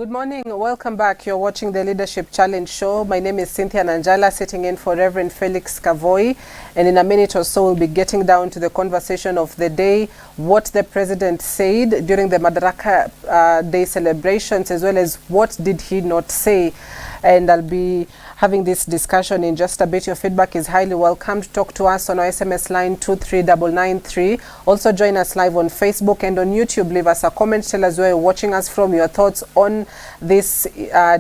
Good morning. Welcome back. You're watching the Leadership Challenge show. My name is Cynthia Nanjala, sitting in for Reverend Felix Kavoi. And in a minute or so, we'll be getting down to the conversation of the day, what the president said during the Madaraka Day celebrations, as well as what did he not say. And I'll be having this discussion in just a bit. Your feedback is highly welcome. Talk to us on our SMS line 23993. Also join us live on Facebook and on YouTube. Leave us a comment. Tell us where you're watching us from, your thoughts on this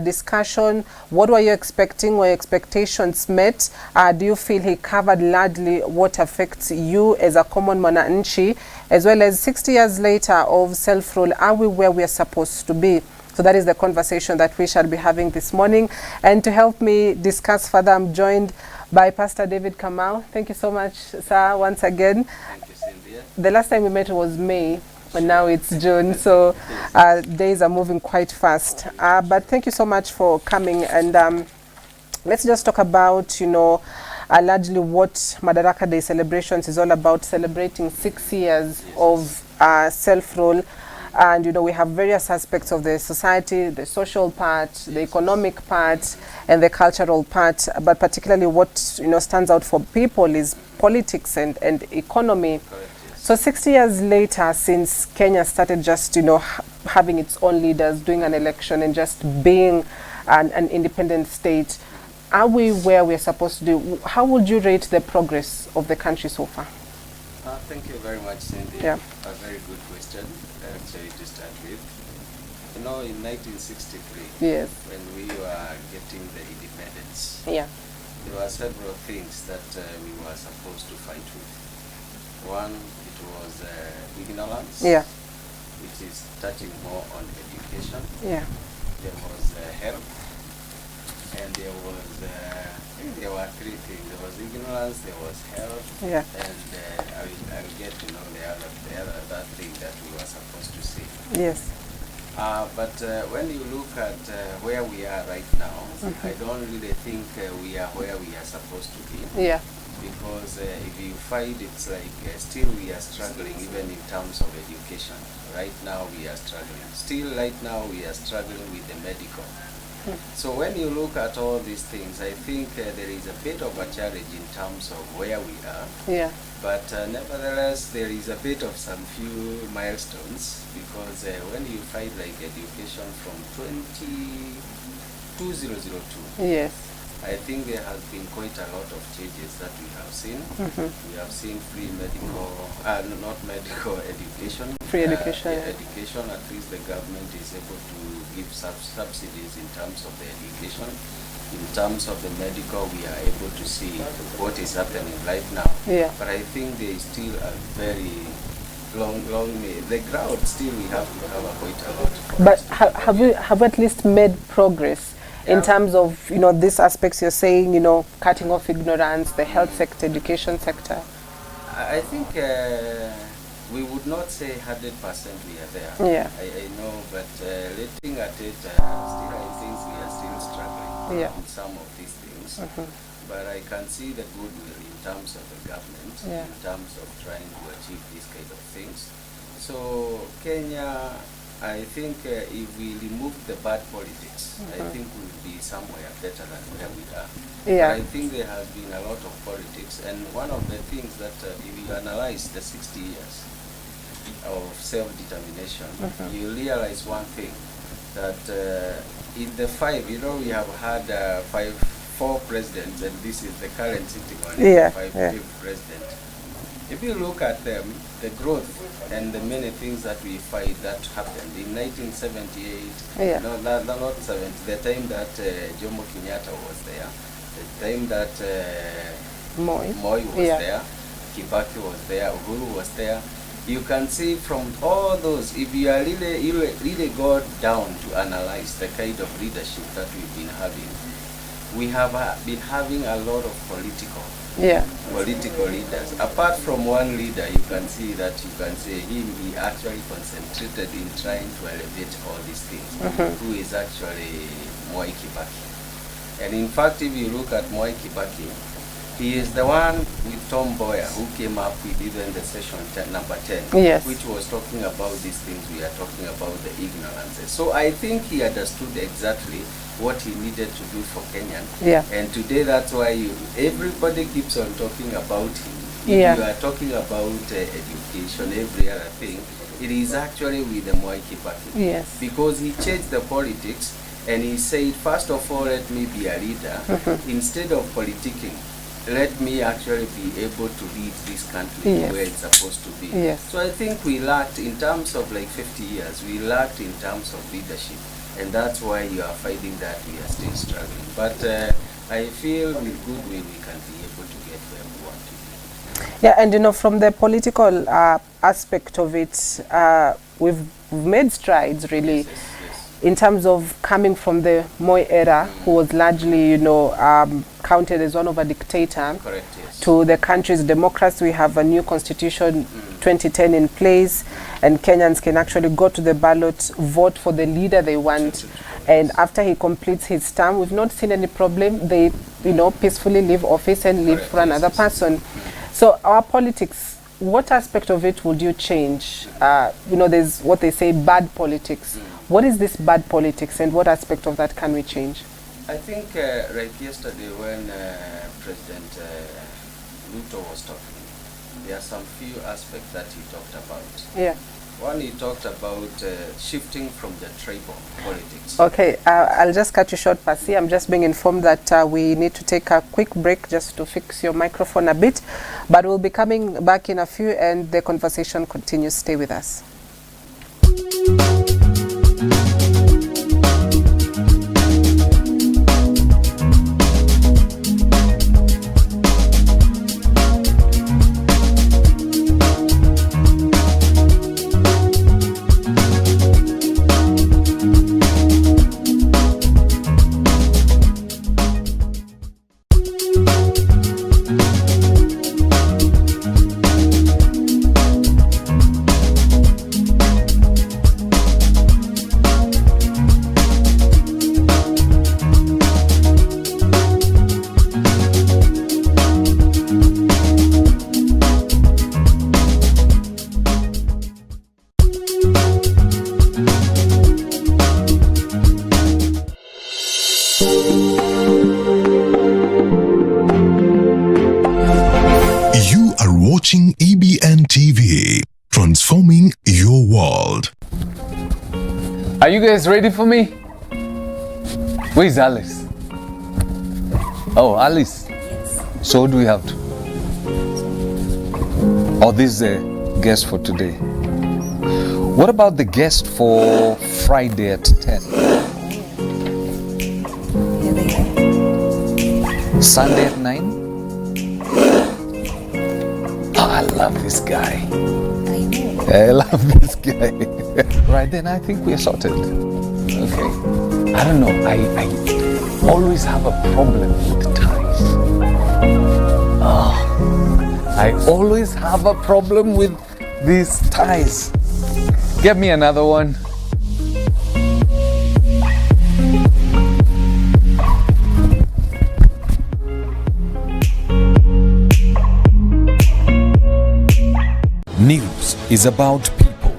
discussion. What were you expecting? Were your expectations met? Do you feel he covered largely what affects you as a common mwananchi? As well as 60 years later of self-rule, are we where we are supposed to be? So that is the conversation that we shall be having this morning. And to help me discuss further, I'm joined by Pastor David Kamau. Thank you so much, sir, once again. Thank you, Cynthia. The last time we met was May, and now it's June, so days are moving quite fast. But thank you so much for coming. And let's just talk about, largely what Madaraka Day celebrations is all about, celebrating 6 years of self-rule. And, we have various aspects of the society, the social part, the economic part, and the cultural part. But particularly what, stands out for people is politics and economy. So 60 years later, since Kenya started just, having its own leaders, doing an election and just being an independent state, are we where we're supposed to do? How would you rate the progress of the country so far? Thank you very much, Cindy. Yeah. A very good question, actually, to start with. In 1963, Yes. when we were getting the independence, Yeah. there were several things that we were supposed to fight with. One, it was ignorance, Yeah. which is touching more on education. Yeah. There was health, and there were three things. There was ignorance, there was health, Yeah. and I will get to know the other thing that we were supposed to see. Yes. But when you look at where we are right now, I don't really think we are where we are supposed to be. Yeah. Because if you find it's like still we are struggling even in terms of education. Right now we are struggling. Still right now we are struggling with the medical. So when you look at all these things, I think there is a bit of a challenge in terms of where we are. Yeah. But nevertheless, there is a bit of some few milestones, because when you find like education from 2002, Yes. I think there has been quite a lot of changes that we have seen. We have seen free medical, not medical education. Free education. Education, at least the government is able to give subsidies in terms of the education. In terms of the medical, we are able to see what is happening right now. Yeah. But I think there is still a very long way. The ground still we have to cover quite a lot. But have we at least made progress in terms of, these aspects you're saying, cutting off ignorance, the health sector, education sector? I think we would not say 100% we are there. Yeah. I know, but looking at it, still I think we are still struggling in some of these things. But I can see the goodwill in terms of the government, in terms of trying to achieve these kind of things. So Kenya, I think if we remove the bad politics, I think we'll be somewhere better than where we are. Yeah. But I think there has been a lot of politics, and one of the things that if you analyze the 60 years of self-determination, you realize one thing, that in the five, we have had four presidents, and this is the current sitting on fifth president. If you look at them, the growth and the many things that we find that happened in 1978, not 70, the time that Jomo Kenyatta was there, the time that Moi was there, Kibaki was there, Uhuru was there. You can see from all those, if you are really go down to analyze the kind of leadership that we've been having, we have been having a lot of political leaders. Apart from one leader, you can see he actually concentrated in trying to elevate all these things, who is actually Moi Kibaki. And in fact, if you look at Moi Kibaki, He is the one with Tom Boyer who came up with even the session number 10, yes, which was talking about these things we are talking about, the ignorances. So I think he understood exactly what he needed to do for Kenya. Yeah. And today that's why everybody keeps on talking about him. Yeah. You are talking about education, every other thing. It is actually with the Mwai Kibaki. Yes. Because he changed the politics and he said, first of all, let me be a leader. Instead of politicking, let me actually be able to lead this country, yes, where it's supposed to be. Yes. So I think we lacked, in terms of like 50 years, we lacked in terms of leadership. And that's why you are finding that we are still struggling. But I feel with goodwill we can be able to get where we want to be. Yeah, and you know, from the political aspect of it, we've made strides really. Yes, yes. In terms of coming from the Moi era, who was largely, you know, counted as one of a dictator, correct, yes, to the country's democracy. We have a new constitution, 2010 in place, and Kenyans can actually go to the ballot, vote for the leader they want, and after he completes his term, we've not seen any problem. They, you know, peacefully leave office and leave for another person. So our politics, what aspect of it would you change? You know, there's what they say, bad politics. What is this bad politics, and what aspect of that can we change? I think right yesterday when President Ruto was talking, there are some few aspects that he talked about. Yeah. One, he talked about shifting from the tribal politics. Okay, I'll just cut you short, Pasi. I'm just being informed that we need to take a quick break just to fix your microphone a bit. But we'll be coming back in a few and the conversation continues. Stay with us. Watching EBN TV, transforming your world. Are you guys ready for me? Where's Alice? Oh, Alice. Yes. So what do we have to? Oh, this is the guest for today. What about the guest for Friday at 10? Sunday at 9? I love this guy. I love this guy. Right then, I think we're sorted. Okay. I don't know. I always have a problem with ties. Oh, I always have a problem with these ties. Get me another one. News is about people.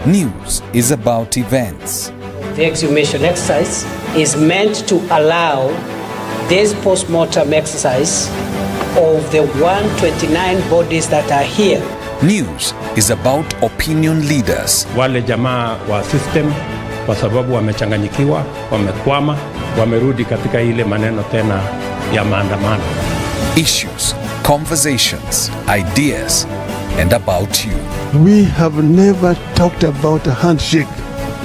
News is about events. The exhumation exercise is meant to allow this post-mortem exercise of the 129 bodies that are here. News is about opinion leaders. Wale jamaa wa system kwa sababu wamechanganyikiwa, wamekwama, wamerudi katika ile maneno tena ya maandamano. Issues, conversations, ideas, and about you. We have never talked about a handshake.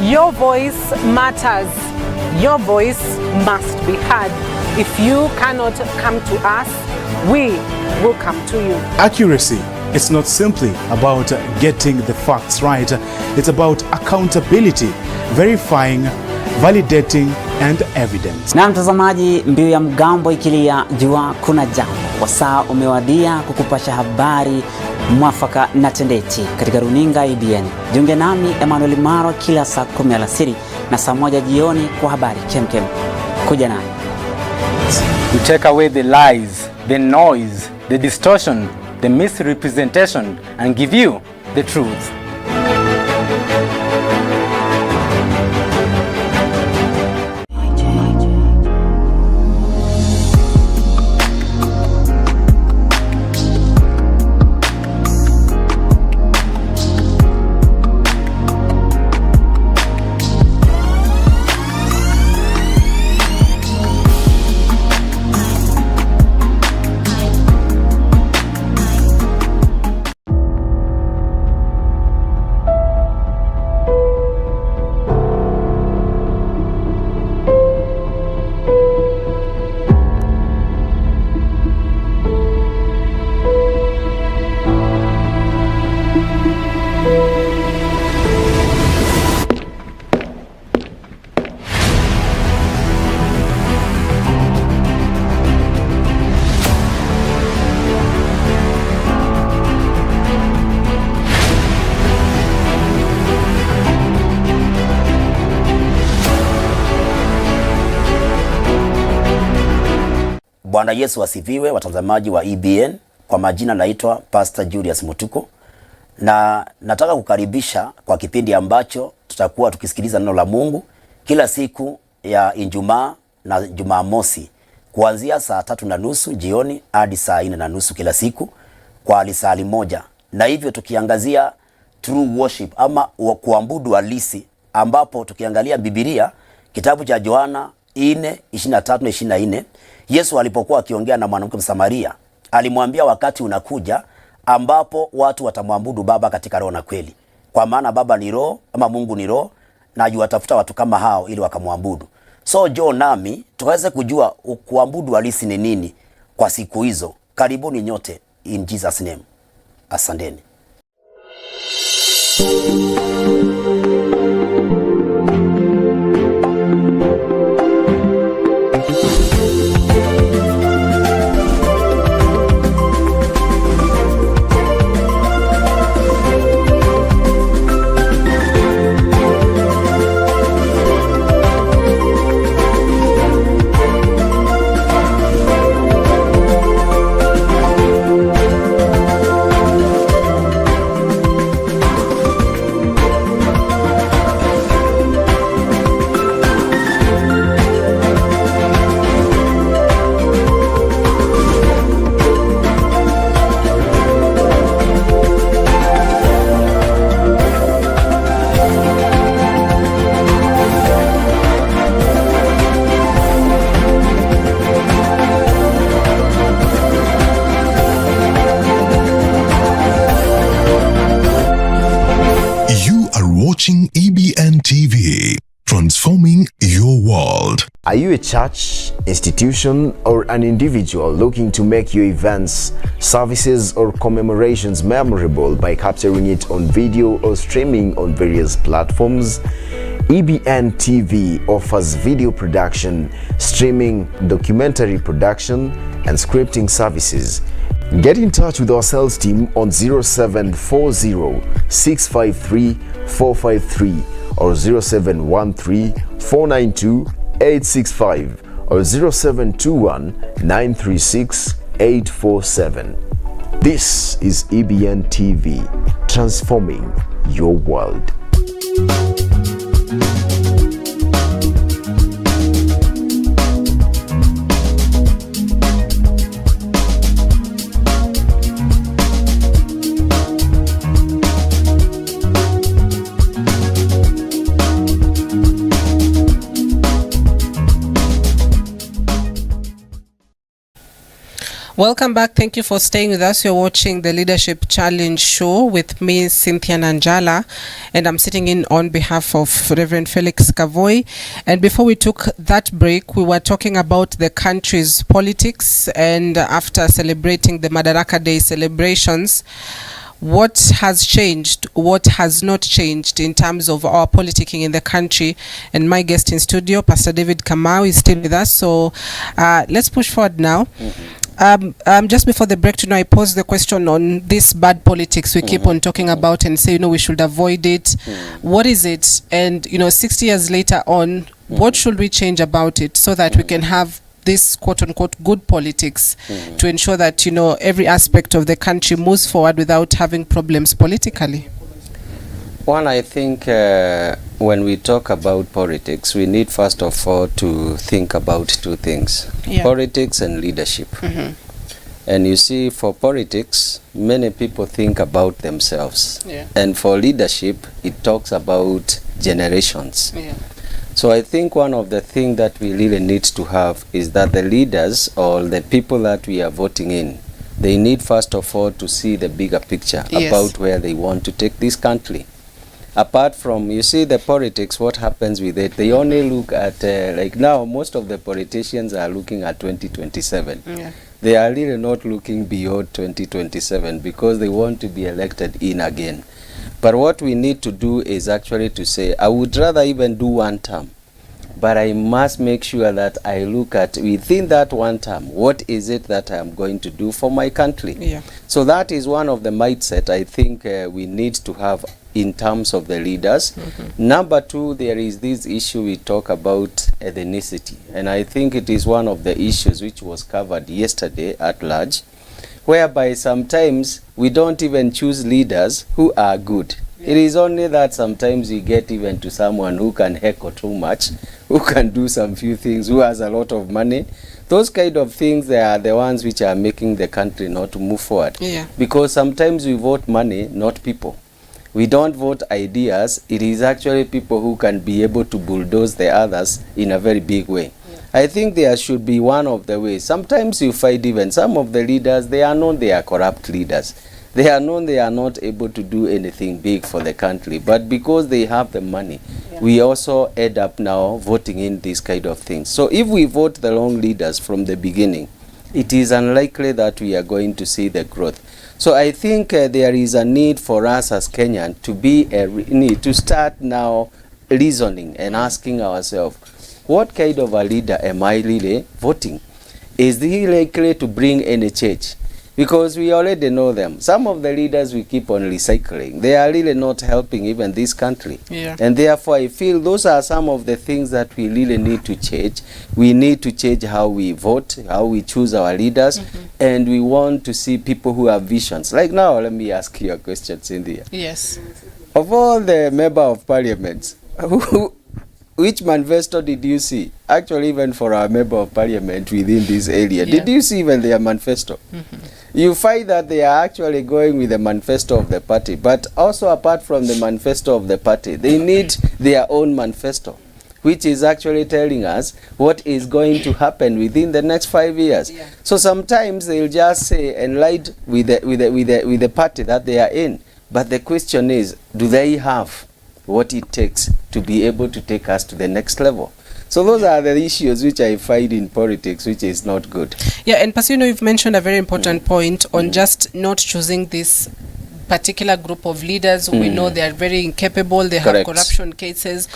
Your voice matters. Your voice must be heard. If you cannot come to us, we will come to you. Accuracy. It's not simply about getting the facts right. It's about accountability, verifying, validating, and evidence. Na mtazamaji, mbiu ya mgambo ikilia, jua kuna jambo. Wasaa umewadia kukupasha habari mwafaka na tendeti katika runinga EBN. Jiunge nami Emmanuel Maro kila saa 10 alasiri na saa 1 jioni kwa habari kemkem. Kuja nami. You take away the lies the noise, the distortion, the misrepresentation, and give you the truth. Bwana Yesu asifiwe, watazamaji wa EBN. Kwa majina naitwa Pastor Julius Mutuko, na nataka kukaribisha kwa kipindi ambacho tutakuwa tukisikiliza neno la Mungu kila siku ya Ijumaa na Jumamosi kuanzia saa 3:30 jioni hadi saa 4:30 kila siku kwa lisali moja, na hivyo tukiangazia true worship ama kuabudu halisi, ambapo tukiangalia Biblia kitabu cha Yohana 4:23-24, Yesu alipokuwa akiongea na mwanamke Msamaria, alimwambia wakati unakuja ambapo watu watamwabudu Baba katika roho na kweli. Kwa maana Baba ni roho, ama Mungu ni roho, na yuwatafuta watu kama hao ili wakamwabudu. So jo nami tukaweze kujua kuabudu halisi ni nini kwa siku hizo. Karibuni nyote in Jesus name. Asanteni. Watching EBN TV, transforming your world. Are you a church, institution, or an individual looking to make your events, services, or commemorations memorable by capturing it on video or streaming on various platforms? EBN TV offers video production, streaming, documentary production, and scripting services. Get in touch with our sales team on 0740 653 453 or 0713 492 865 or 0721 936 847. This is EBN TV, transforming your world. Welcome back. Thank you for staying with us. You're watching the Leadership Challenge show with me, Cynthia Nanjala, and I'm sitting in on behalf of Reverend Felix Kavoy. And before we took that break, we were talking about the country's politics, and after celebrating the Madaraka Day celebrations, what has changed, what has not changed in terms of our politicking in the country. And my guest in studio, Pastor David Kamau, is still with us. So let's push forward now. Just before the break, I posed the question on this bad politics we keep on talking about and say, we should avoid it. What is it? And, 60 years later on, what should we change about it so that we can have this quote-unquote good politics to ensure that, you know, every aspect of the country moves forward without having problems politically? One, I think when we talk about politics, we need first of all to think about two things, politics and leadership. And you see, for politics, many people think about themselves. And for leadership, it talks about generations. So I think one of the things that we really need to have is that the leaders or the people that we are voting in, they need first of all to see the bigger picture about where they want to take this country. Apart from, you see, the politics, what happens with it, they only look at, like now, most of the politicians are looking at 2027. They are really not looking beyond 2027 because they want to be elected in again. But what we need to do is actually to say, I would rather even do one term, but I must make sure that I look at within that one term, what is it that I am going to do for my country? So that is one of the mindset I think we need to have in terms of the leaders. Number two, there is this issue we talk about ethnicity, and I think it is one of the issues which was covered yesterday at large, whereby sometimes we don't even choose leaders who are good. It is only that sometimes you get even to someone who can heckle too much, who can do some few things, who has a lot of money. Those kind of things, they are the ones which are making the country not to move forward. Because sometimes we vote money, not people. We don't vote ideas. It is actually people who can be able to bulldoze the others in a very big way. I think there should be one of the ways. Sometimes you find even some of the leaders, they are known they are corrupt leaders. They are known they are not able to do anything big for the country. But because they have the money, we also end up now voting in these kind of things. So if we vote the wrong leaders from the beginning, it is unlikely that we are going to see the growth. So I think there is a need for us as Kenyan to be to start now reasoning and asking ourselves, what kind of a leader am I really voting? Is he likely to bring any change? Because we already know them. Some of the leaders we keep on recycling, they are really not helping even this country. And therefore I feel those are some of the things that we really need to change. We need to change how we vote, how we choose our leaders, and we want to see people who have visions. Like now, let me ask you a question, Cynthia. Yes. Of all the member of parliaments, which manifesto did you see? Actually, even for our member of parliament within this area, did you see even their manifesto? You find that they are actually going with the manifesto of the party, but also apart from the manifesto of the party, they need their own manifesto, which is actually telling us what is going to happen within the next 5 years. So sometimes they'll just say and lie with the party that they are in. But the question is, do they have what it takes to be able to take us to the next level? So those are the issues which I find in politics, which is not good. Yeah, and Pasino, you've mentioned a very important point on just not choosing this particular group of leaders who we know they are very incapable, they have corruption cases.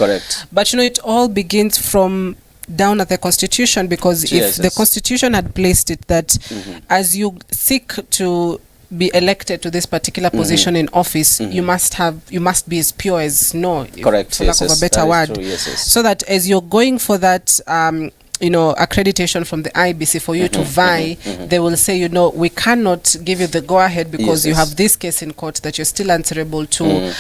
But you know, it all begins from down at the Constitution, because if the Constitution had placed it that as you seek to be elected to this particular position in office, you must be as pure as snow, for lack of a better word. So that as you're going for that you know, accreditation from the IBC for you to vie, they will say, you know, we cannot give you the go ahead because you have this case in court that you're still answerable to.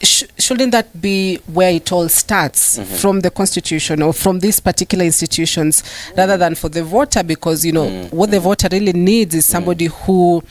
Shouldn't that be where it all starts, from the Constitution or from these particular institutions, rather than for the voter? Because you know what the voter really needs is somebody who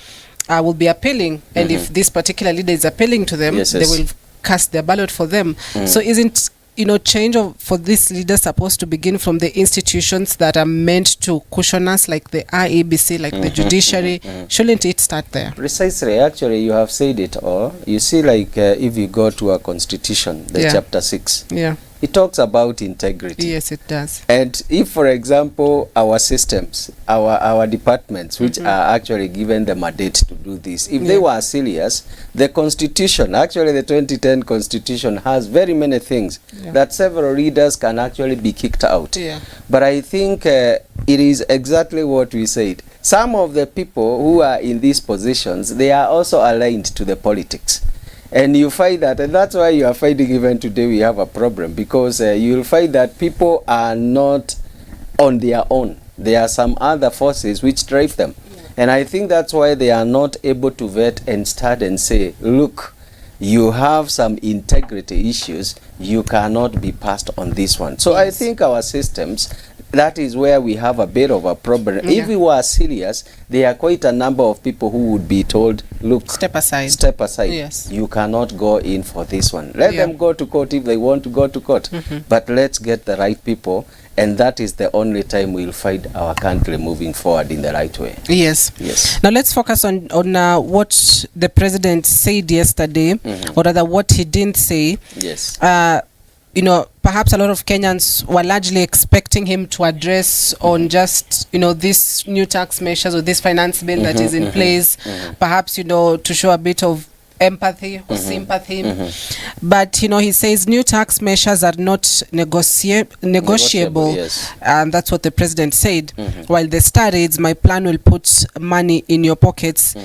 will be appealing, and if this particular leader is appealing to them, they will cast their ballot for them. So isn't, you know, change for this leader supposed to begin from the institutions that are meant to cushion us, like the IEBC, like the judiciary? Shouldn't it start there? Precisely. Actually, you have said it all. You see, like if you go to our Constitution, the chapter 6, it talks about integrity. Yes, it does. And if, for example, our systems, our departments, which are actually given the mandate to do this, if they were serious, the Constitution, actually the 2010 Constitution, has very many things that several leaders can actually be kicked out. But I think it is exactly what we said. Some of the people who are in these positions, they are also aligned to the politics. And you find that, and that's why you are finding even today we have a problem, because you'll find that people are not on their own. There are some other forces which drive them. And I think that's why they are not able to vet and start and say, look, you have some integrity issues, you cannot be passed on this one. So I think our systems, that is where we have a bit of a problem. If we were serious, there are quite a number of people who would be told, look, step aside. Step aside. Yes. You cannot go in for this one. Let them go to court if they want to go to court. But let's get the right people, and that is the only time we'll find our country moving forward in the right way. Yes. Yes. Now let's focus on what the president said yesterday, or rather what he didn't say. Yes. You know, perhaps a lot of Kenyans were largely expecting him to address on just, you know, this new tax measures or this finance bill that is in place, perhaps, you know, to show a bit of empathy or sympathy. But, you know, he says new tax measures are not negotiable. Yes. And that's what the president said. While the Star reads, my plan will put money in your pockets.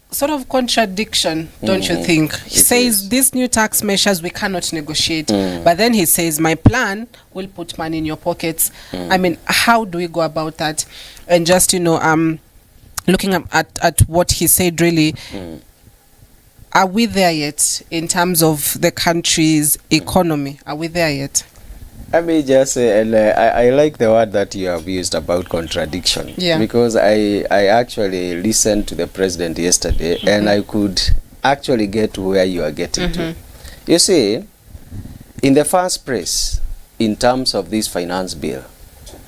Sort of contradiction, don't you think? He says these new tax measures we cannot negotiate, but then he says my plan will put money in your pockets. I mean, how do we go about that? And just, you know, looking at what he said, really, are we there yet in terms of the country's economy? Are we there yet? I may just say, and I like the word that you have used about contradiction. Yeah. Because I actually listened to the president yesterday, and I could actually get to where you are getting to. You see, in the first place, in terms of this finance bill,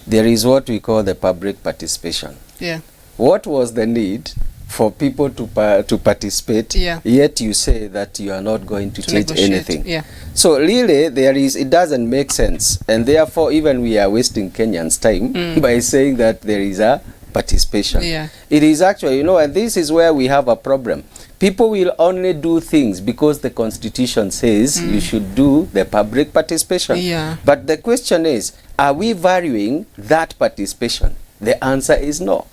there is what we call the public participation. Yeah. What was the need for people to participate, yet you say that you are not going to change anything? Yeah. So really, it doesn't make sense, and therefore even we are wasting Kenyans' time by saying that there is a participation. Yeah. It is actually, you know, and this is where we have a problem. People will only do things because the constitution says you should do the public participation. Yeah. But the question is, are we valuing that participation? The answer is no.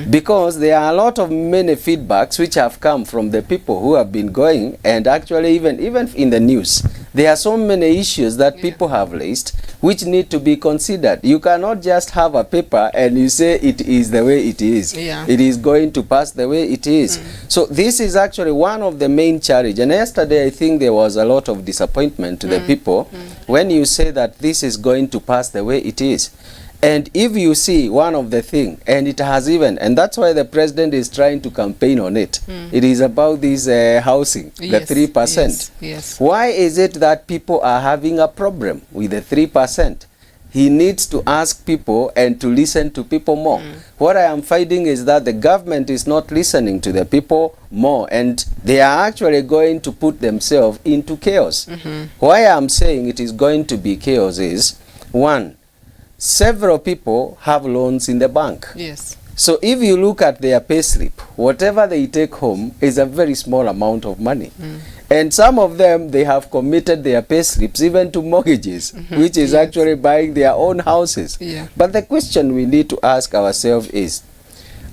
Because there are a lot of many feedbacks which have come from the people who have been going, and actually even in the news, there are so many issues that people have raised which need to be considered. You cannot just have a paper and you say it is the way it is. It is going to pass the way it is. So this is actually one of the main challenges. And yesterday I think there was a lot of disappointment to the people when you say that this is going to pass the way it is. And if you see one of the things, and it has even, and that's why the president is trying to campaign on it, it is about this housing, the 3%. Yes. Why is it that people are having a problem with the 3%? He needs to ask people and to listen to people more. What I am finding is that the government is not listening to the people more, and they are actually going to put themselves into chaos. Why I am saying it is going to be chaos is, one, several people have loans in the bank. Yes. So if you look at their pay slip, whatever they take home is a very small amount of money. And some of them, they have committed their pay slips even to mortgages, which is actually buying their own houses. But the question we need to ask ourselves is,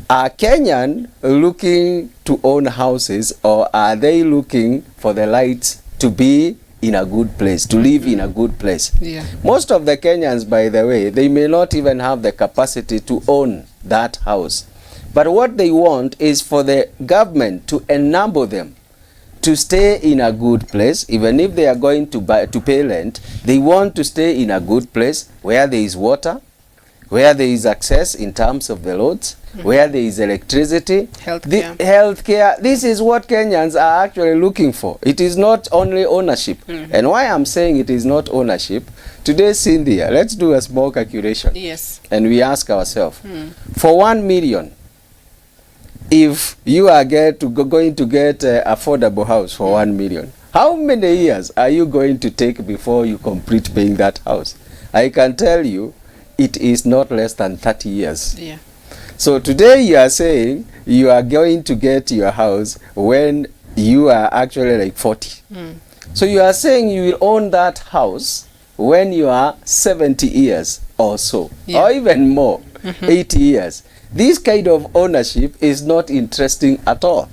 are Kenyan looking to own houses, or are they looking for the lights to be in a good place, to live in a good place? Most of the Kenyans, by the way, they may not even have the capacity to own that house. But what they want is for the government to enable them to stay in a good place. Even if they are going to pay rent, they want to stay in a good place where there is water, where there is access in terms of the roads, where there is electricity, healthcare. This is what Kenyans are actually looking for. It is not only ownership. And why I'm saying it is not ownership, today, Cynthia, let's do a small calculation. Yes. And we ask ourselves, for 1 million, if you are going to get an affordable house for 1 million, how many years are you going to take before you complete paying that house? I can tell you, it is not less than 30 years. So today you are saying you are going to get your house when you are actually like 40. So you are saying you will own that house when you are 70 years or so, or even more, 80 years. This kind of ownership is not interesting at all.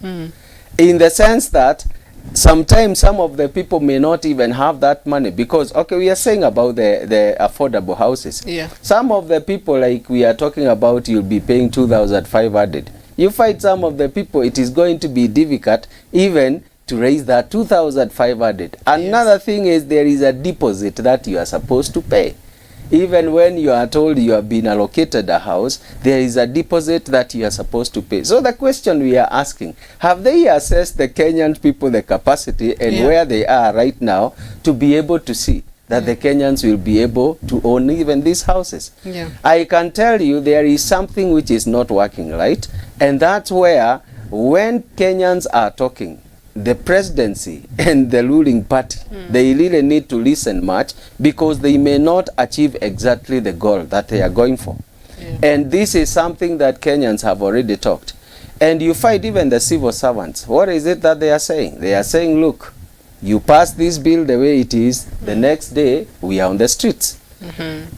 In the sense that sometimes some of the people may not even have that money, because okay, we are saying about the affordable houses. Yeah. Some of the people, like we are talking about, you'll be paying 2,500. You find some of the people, it is going to be difficult even to raise that 2,500. Another thing is there is a deposit that you are supposed to pay. Even when you are told you have been allocated a house, there is a deposit that you are supposed to pay. So the question we are asking, have they assessed the Kenyan people, the capacity and where they are right now, to be able to see that the Kenyans will be able to own even these houses? Yeah. I can tell you there is something which is not working right, and that's where when Kenyans are talking, the presidency and the ruling party, they really need to listen much, because they may not achieve exactly the goal that they are going for. And this is something that Kenyans have already talked. And you find even the civil servants, what is it that they are saying? They are saying, look, you pass this bill the way it is, the next day we are on the streets.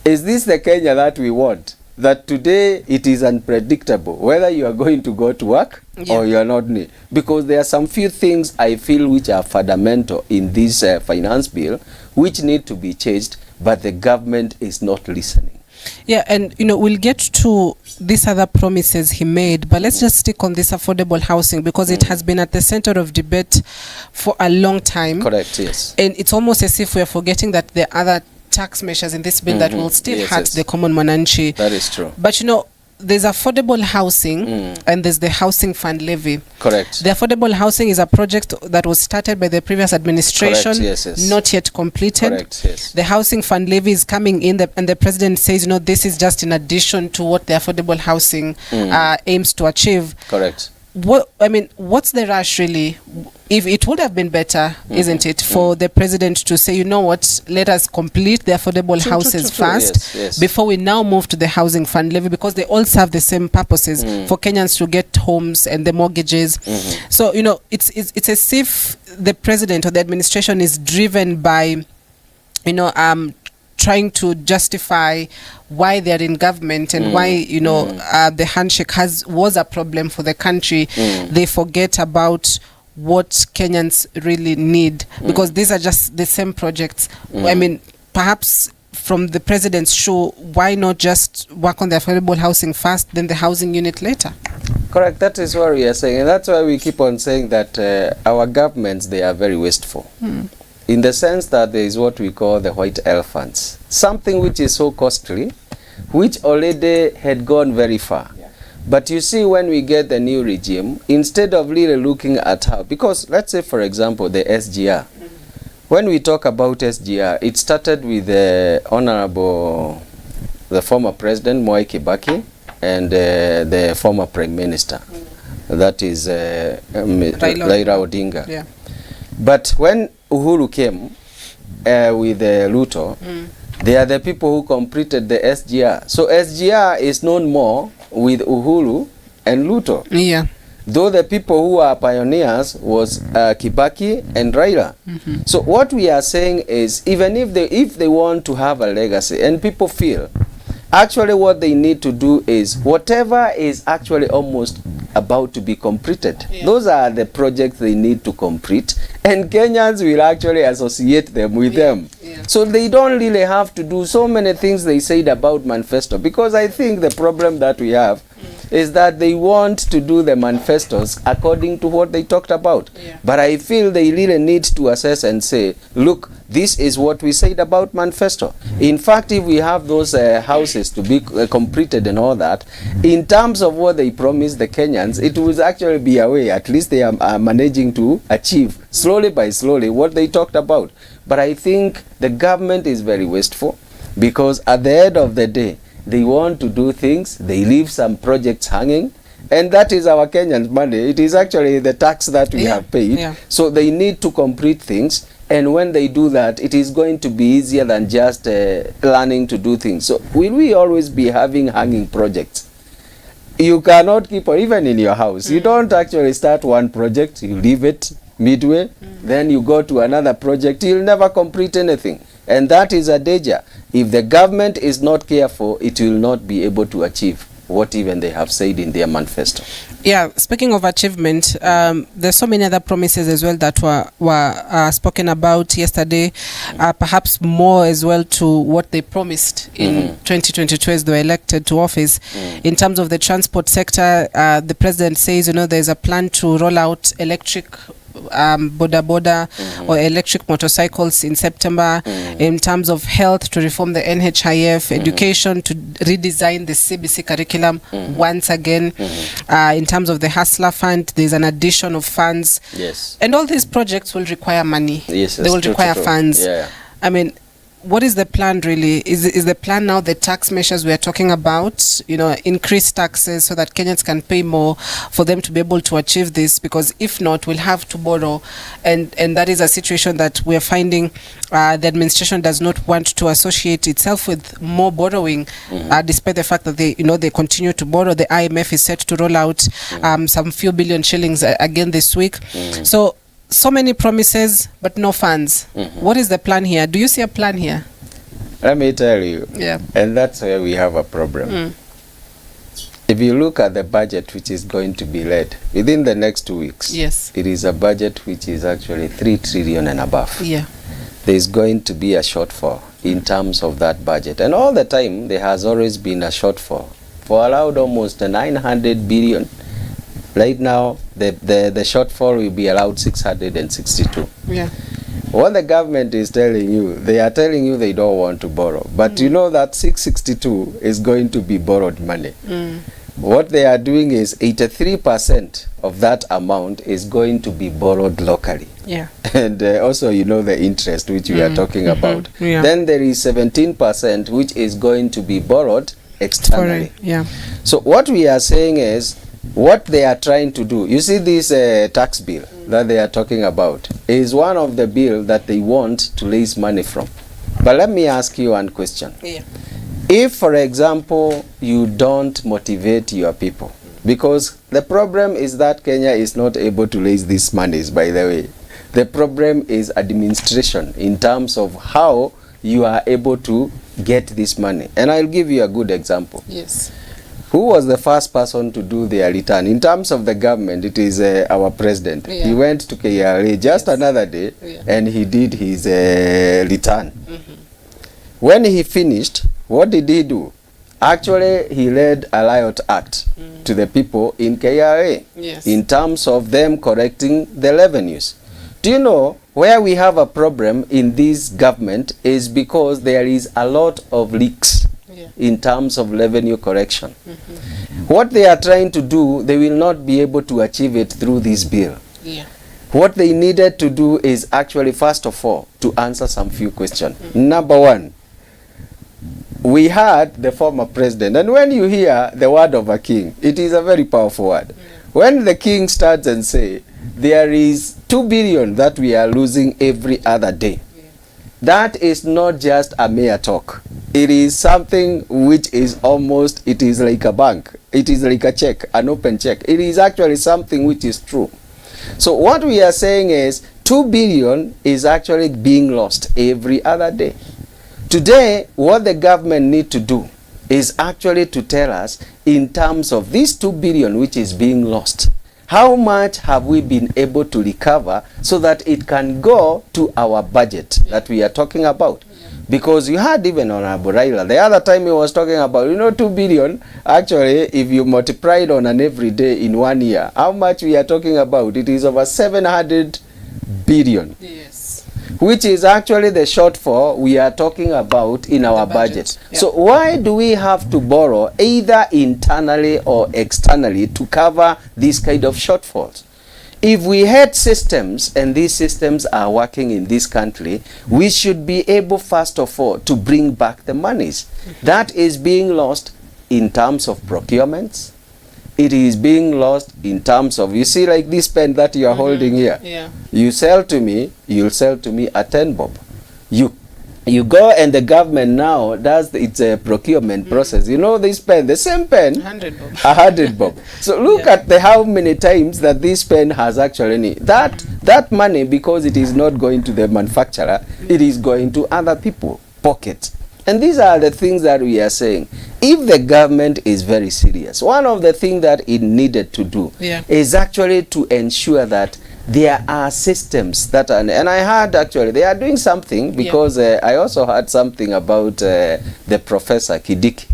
Is this the Kenya that we want? That today it is unpredictable whether you are going to go to work or you are not. Because there are some few things I feel which are fundamental in this finance bill which need to be changed, but the government is not listening. Yeah, and you know, we'll get to these other promises he made, but let's just stick on this affordable housing, because it has been at the center of debate for a long time. Correct, yes. And it's almost as if we're forgetting that there are other tax measures in this bill that will still hurt the common mananchi. That is true. But you know, there's affordable housing and there's the housing fund levy. Correct. The affordable housing is a project that was started by the previous administration, not yet completed. Correct, yes. The housing fund levy is coming in, and the president says, you know, this is just in addition to what the affordable housing aims to achieve. Correct. What, I mean, what's the rush really? If it would have been better, isn't it, for the president to say, you know what, let us complete the affordable houses first before we now move to the housing fund levy, because they all serve the same purposes for Kenyans to get homes and the mortgages. So, you know, it's as if the president or the administration is driven by, you know, trying to justify why they're in government and why, you know, the handshake was a problem for the country. They forget about what Kenyans really need, because these are just the same projects. I mean, perhaps from the president's show, why not just work on the affordable housing first, then the housing unit later? Correct, that is what we are saying, and that's why we keep on saying that our governments, they are very wasteful. In the sense that there is what we call the white elephants, something which is so costly, which already had gone very far. But you see, when we get the new regime, instead of really looking at how, because let's say, for example, the SGR. When we talk about SGR, it started with the former President Mwai Kibaki and the former Prime Minister, that is Raila Odinga. Yeah. But when Uhuru came with Ruto, they are the people who completed the SGR. So SGR is known more with Uhuru and Ruto. Yeah. Though the people who are pioneers was Kibaki and Raila. So what we are saying is, even if they want to have a legacy, and people feel, actually what they need to do is whatever is actually almost about to be completed. Those are the projects they need to complete, and Kenyans will actually associate them with them. So they don't really have to do so many things they said about manifesto, because I think the problem that we have is that they want to do the manifestos according to what they talked about. But I feel they really need to assess and say, look, this is what we said about manifesto. In fact, if we have those houses to be completed and all that, in terms of what they promised the Kenyans, it will actually be a way, at least they are managing to achieve slowly by slowly what they talked about. But I think the government is very wasteful, because at the end of the day, they want to do things, they leave some projects hanging, and that is our Kenyan money. It is actually the tax that we have paid. So they need to complete things, and when they do that, it is going to be easier than just learning to do things. So will we always be having hanging projects? You cannot keep on, even in your house. You don't actually start one project, you leave it midway, then you go to another project, you'll never complete anything. And that is a danger. If the government is not careful, it will not be able to achieve what even they have said in their manifesto. Yeah, speaking of achievement, there's so many other promises as well that were spoken about yesterday, perhaps more as well to what they promised in 2022 as they were elected to office. In terms of the transport sector, the president says, there's a plan to roll out electric boda or electric motorcycles in September. In terms of health, to reform the NHIF, education, to redesign the CBC curriculum once again. In terms of the Hustler Fund, there's an addition of funds. Yes. And all these projects will require money. Yes, they will require funds. Yeah. I mean, what is the plan really? Is the plan now the tax measures we are talking about, increase taxes so that Kenyans can pay more for them to be able to achieve this? Because if not, we'll have to borrow. And that is a situation that we are finding the administration does not want to associate itself with more borrowing, despite the fact that they continue to borrow. The IMF is set to roll out some few billion shillings again this week. So many promises, but no funds. What is the plan here? Do you see a plan here? Let me tell you. Yeah. And that's where we have a problem. If you look at the budget which is going to be led within the next 2 weeks, yes, it is a budget which is actually 3 trillion and above. Yeah. There is going to be a shortfall in terms of that budget. And all the time, there has always been a shortfall for allowed almost 900 billion. Right now, the shortfall will be around 662. Yeah. What the government is telling you, they are telling you they don't want to borrow. But you know that 662 is going to be borrowed money. What they are doing is 83% of that amount is going to be borrowed locally. Yeah. And also, the interest which we are talking about. Yeah. Then there is 17% which is going to be borrowed externally. Yeah. So what we are saying is, what they are trying to do, you see this tax bill that they are talking about is one of the bill that they want to raise money from. But let me ask you one question. Yeah. If, for example, you don't motivate your people, because the problem is that Kenya is not able to raise these monies, by the way. The problem is administration in terms of how you are able to get this money. And I'll give you a good example. Yes. Who was the first person to do their return? In terms of the government, it is our president. Yeah. He went to KRA just another day, and he did his return. When he finished, what did he do? Actually, he led a riot act to the people in KRA in terms of them correcting the revenues. Do you know where we have a problem in this government is because there is a lot of leaks in terms of revenue correction. What they are trying to do, they will not be able to achieve it through this bill. Yeah. What they needed to do is actually, first of all, to answer some few questions. Number one, we had the former president, and when you hear the word of a king, it is a very powerful word. When the king starts and say, there is 2 billion that we are losing every other day, that is not just a mere talk. It is something which is almost, it is like a bank. It is like a check, an open check. It is actually something which is true. So what we are saying is 2 billion is actually being lost every other day. Today, what the government need to do is actually to tell us in terms of this 2 billion which is being lost, how much have we been able to recover so that it can go to our budget that we are talking about? Because you had even Honorable Raila, the other time he was talking about, 2 billion, actually, if you multiply it on an everyday in 1 year, how much we are talking about? It is over 700 billion. Yes. Which is actually the shortfall we are talking about in our budget. Yeah. So why do we have to borrow either internally or externally to cover these kind of shortfalls? If we had systems and these systems are working in this country, we should be able, first of all, to bring back the monies. That is being lost in terms of procurements. It is being lost in terms of, you see, like this pen that you are holding here. Yeah. You sell to me, you'll sell to me at 10 bob. You go and the government now does its procurement process. You know this pen, the same pen, 100 bob. 100 bob. So look at the how many times that this pen has actually need. That money, because it is not going to the manufacturer, it is going to other people pockets. And these are the things that we are saying. If the government is very serious, one of the things that it needed to do is actually to ensure that there are systems that are, and I heard actually they are doing something, because I also heard something about the Professor Kidiki.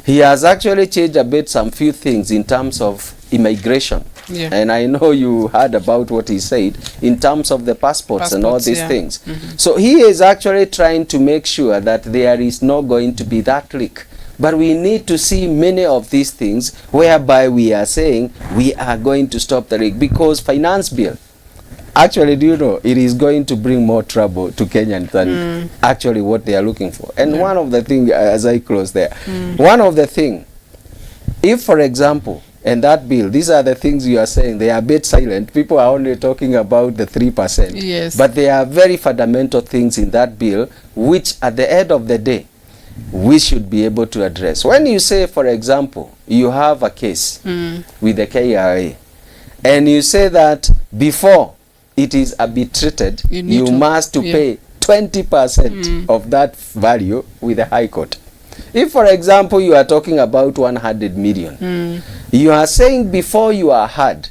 He has actually changed a bit some few things in terms of immigration. And I know you heard about what he said in terms of the passports and all these things. So he is actually trying to make sure that there is not going to be that leak. But we need to see many of these things whereby we are saying we are going to stop the leak, because finance bill, actually, do you know, it is going to bring more trouble to Kenyans than actually what they are looking for. And one of the things, as I close there, one of the things, if for example, and that bill, these are the things you are saying, they are a bit silent. People are only talking about the 3%. Yes. But there are very fundamental things in that bill, which at the end of the day, we should be able to address. When you say, for example, you have a case with the KRA, and you say that before it is arbitrated, you must pay 20% of that value with the High Court. If, for example, you are talking about 100 million, you are saying before you are heard,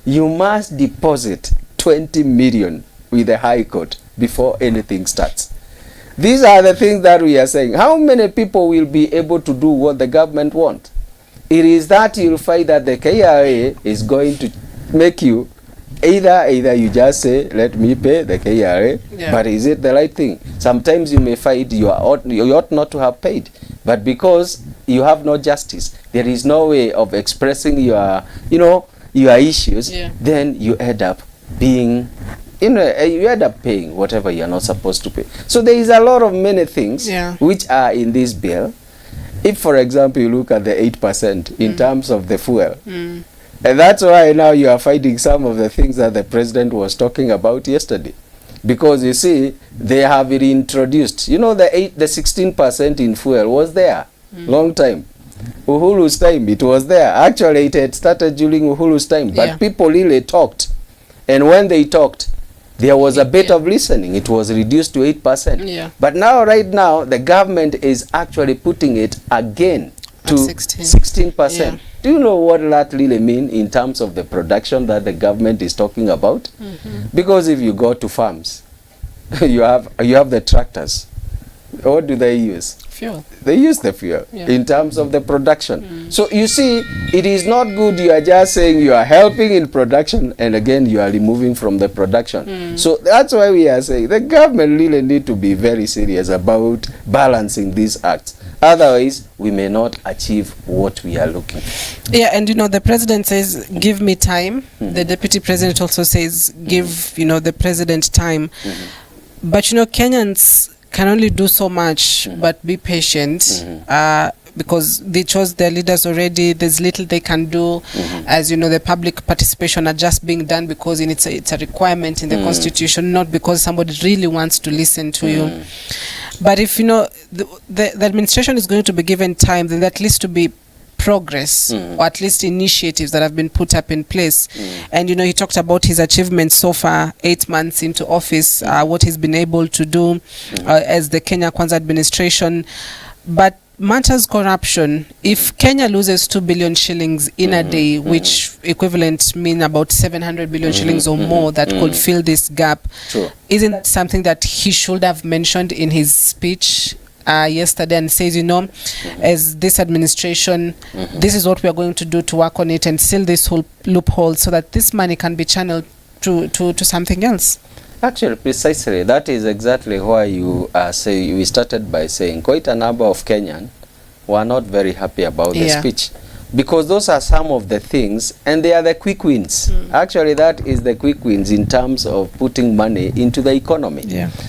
you must deposit 20 million with the High Court before anything starts. These are the things that we are saying. How many people will be able to do what the government wants? It is that you'll find that the KRA is going to make you either you just say, let me pay the KRA, but is it the right thing? Sometimes you may find you ought not to have paid, but because you have no justice, there is no way of expressing your, your issues, then you end up being, you end up paying whatever you are not supposed to pay. So there is a lot of many things which are in this bill. If, for example, you look at the 8% in terms of the fuel, and that's why now you are finding some of the things that the president was talking about yesterday. Because you see, they have it introduced. You know, the 16% in fuel was there long time. Uhulu's time, it was there. Actually, it had started during Uhulu's time. But people really talked. And when they talked, there was a bit of listening. It was reduced to 8%. But now, right now, the government is actually putting it again to 16%. Do you know what that really means in terms of the production that the government is talking about? Because if you go to farms, you have the tractors. What do they use? Fuel. They use the fuel in terms of the production. So you see, it is not good. You are just saying you are helping in production, and again you are removing from the production. So that's why we are saying the government really need to be very serious about balancing these acts. Otherwise, we may not achieve what we are looking for. Yeah, and the president says, give me time. The deputy president also says, give, the president time. But, Kenyans can only do so much, but be patient. Because they chose their leaders already. There's little they can do. As the public participation are just being done because it's a requirement in the constitution, not because somebody really wants to listen to you. But if the administration is going to be given time, then at least to be progress or at least initiatives that have been put up in place. And he talked about his achievements so far, 8 months into office, what he's been able to do as the Kenya Kwanza administration. But matters corruption, if Kenya loses 2 billion shillings in a day, which equivalent mean about 700 billion shillings or more that could fill this gap, isn't that something that he should have mentioned in his speech yesterday, and says, as this administration, this is what we are going to do to work on it and seal this whole loophole so that this money can be channeled to something else? Actually, precisely, that is exactly why you we started by saying quite a number of Kenyans were not very happy about the speech. Because those are some of the things, and they are the quick wins. Actually, that is the quick wins in terms of putting money into the economy.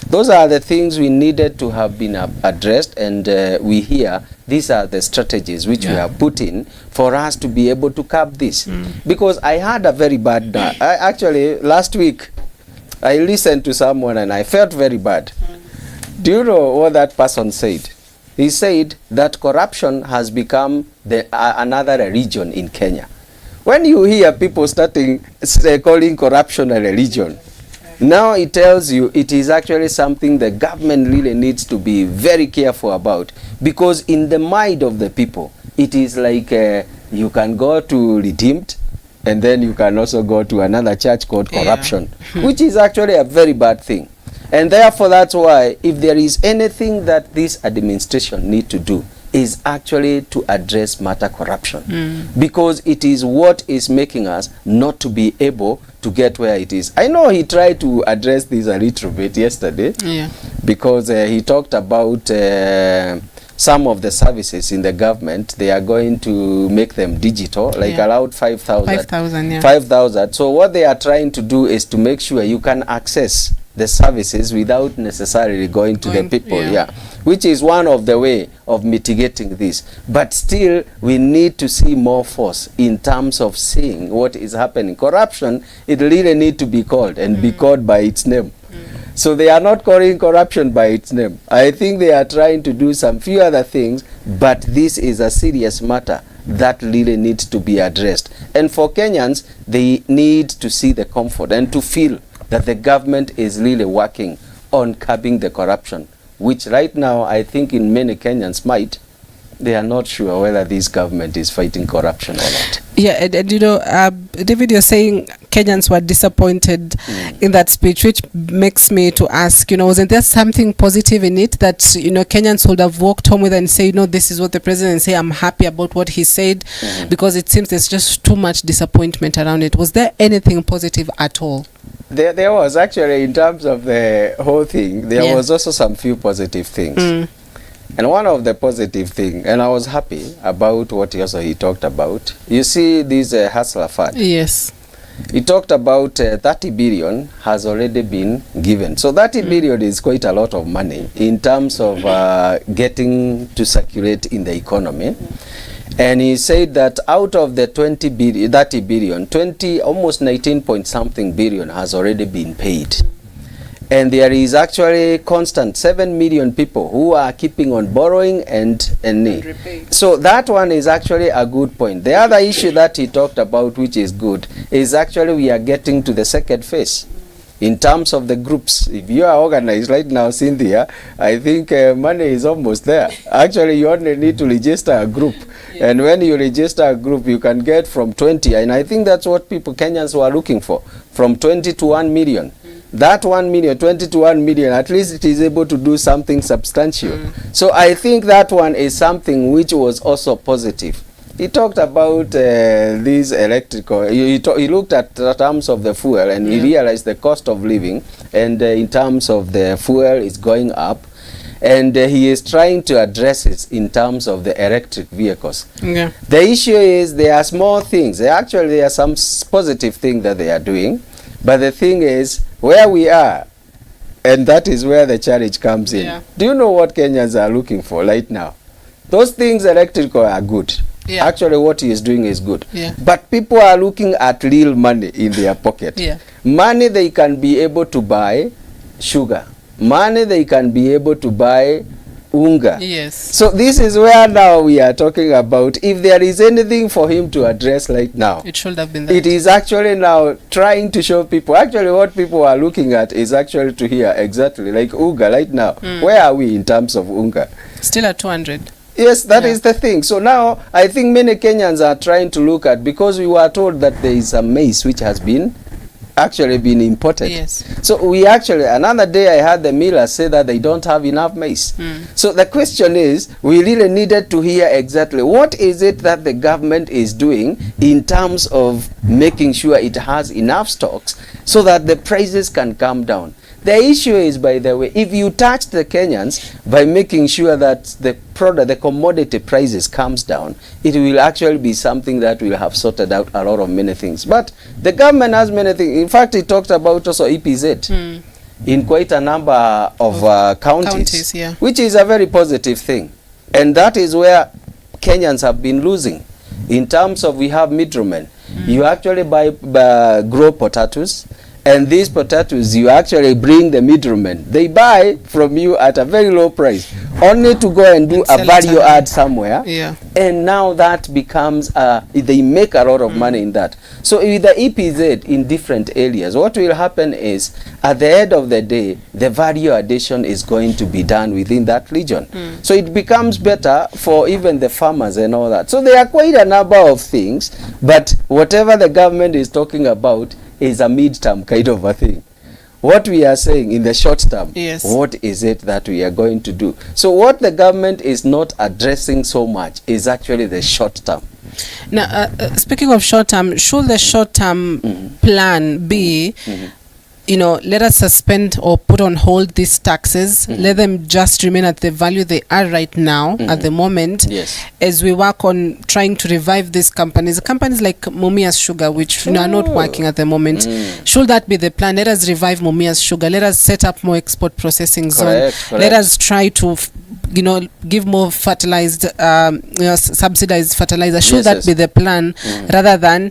Those are the things we needed to have been addressed, and we hear these are the strategies which we have put in for us to be able to curb this. Because I had a very bad, actually, last week, I listened to someone and I felt very bad. Do you know what that person said? He said that corruption has become another religion in Kenya. When you hear people starting calling corruption a religion, Now it tells you it is actually something the government really needs to be very careful about, because in the mind of the people, it is like you can go to Redeemed, and then you can also go to another church called Corruption, which is actually a very bad thing. And therefore, that's why if there is anything that this administration need to do, is actually to address matter corruption, because it is what is making us not to be able to get where it is. I know he tried to address this a little bit yesterday, because he talked about some of the services in the government. They are going to make them digital, like around 5,000. 5,000, 5,000. So what they are trying to do is to make sure you can access the services without necessarily going to the people, which is one of the way of mitigating this. But still, we need to see more force in terms of seeing what is happening. Corruption, it really need to be called and be called by its name. So they are not calling corruption by its name. I think they are trying to do some few other things, but this is a serious matter that really needs to be addressed. And for Kenyans, they need to see the comfort and to feel that the government is really working on curbing the corruption, which right now I think in many Kenyans' mind, they are not sure whether this government is fighting corruption or not. Yeah, and you know, David, you're saying Kenyans were disappointed in that speech, which makes me to ask, you know, wasn't there something positive in it that, you know, Kenyans would have walked home with and say, you know, this is what the president say, I'm happy about what he said, because it seems there's just too much disappointment around it. Was there anything positive at all? There was actually, in terms of the whole thing, there was also some few positive things. And one of the positive thing, and I was happy about what he talked about. You see this hustler fund. Yes. He talked about 30 billion has already been given. So 30 billion is quite a lot of money in terms of getting to circulate in the economy. And he said that out of the 30 billion, almost 19 point something billion has already been paid. And there is actually constant 7 million people who are keeping on borrowing and so that one is actually a good point. The other issue that he talked about, which is good, is actually we are getting to the second phase. In terms of the groups, if you are organized right now, Cynthia, I think money is almost there. Actually, you only need to register a group. And when you register a group, you can get from 20. And I think that's what Kenyans were looking for, from 20 to 1 million. That 1 million, 20 to 1 million, at least it is able to do something substantial. So I think that one is something which was also positive. He talked about these electrical, he looked at the terms of the fuel, and he realized the cost of living, and in terms of the fuel is going up, and he is trying to address it in terms of the electric vehicles. The issue is there are small things. There are some positive things that they are doing, but the thing is where we are, and that is where the challenge comes in. Do you know what Kenyans are looking for right now? Those things electrical are good. Actually, what he is doing is good. But people are looking at real money in their pocket. Money they can be able to buy sugar. Money they can be able to buy unga. So this is where now we are talking about, if there is anything for him to address right now, it should have been that. It is actually now trying to show people, actually what people are looking at is actually to hear exactly, like unga right now. Where are we in terms of unga? Still at 200. Yes, that is the thing. So now I think many Kenyans are trying to look at, because we were told that there is a maize which has been imported. So we actually, another day I heard the millers say that they don't have enough maize. So the question is, we really needed to hear exactly what is it that the government is doing in terms of making sure it has enough stocks so that the prices can come down. The issue is, by the way, if you touch the Kenyans by making sure that the product, the commodity prices comes down, it will actually be something that will have sorted out a lot of many things. But the government has many things. In fact, it talked about also EPZ in quite a number of counties, which is a very positive thing. And that is where Kenyans have been losing. In terms of, we have middlemen. You actually grow potatoes, And these potatoes, you actually bring the middlemen. They buy from you at a very low price, only to go and do a value add somewhere. Yeah. And now that becomes, they make a lot of money in that. So with the EPZ in different areas, what will happen is, at the end of the day, the value addition is going to be done within that region. So it becomes better for even the farmers and all that. So there are quite a number of things, but whatever the government is talking about is a mid-term kind of a thing. What we are saying in the short term, yes, what is it that we are going to do? So what the government is not addressing so much is actually the short term. Now, speaking of short term, should the short term plan be, you know, let us suspend or put on hold these taxes, let them just remain at the value they are right now at the moment, yes, as we work on trying to revive these companies like Mumias Sugar, which are not working at the moment. Should that be the plan? Let us revive Mumias Sugar, let us set up more export processing zone, let us try to give more fertilized, subsidized fertilizer. Should that be the plan, rather than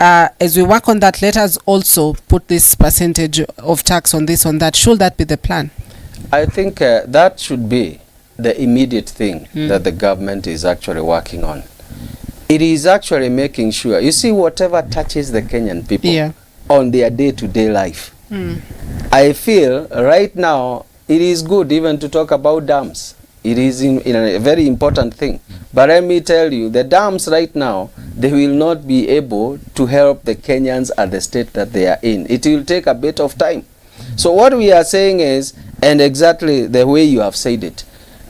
as we work on that, let us also put this percentage of tax on this, on that? Should that be the plan? I think that should be the immediate thing that the government is actually working on. It is actually making sure, you see, whatever touches the Kenyan people on their day-to-day life. I feel right now it is good even to talk about dams. It is in a very important thing. But let me tell you, the dams right now, they will not be able to help the Kenyans at the state that they are in. It will take a bit of time. So what we are saying is, and exactly the way you have said it,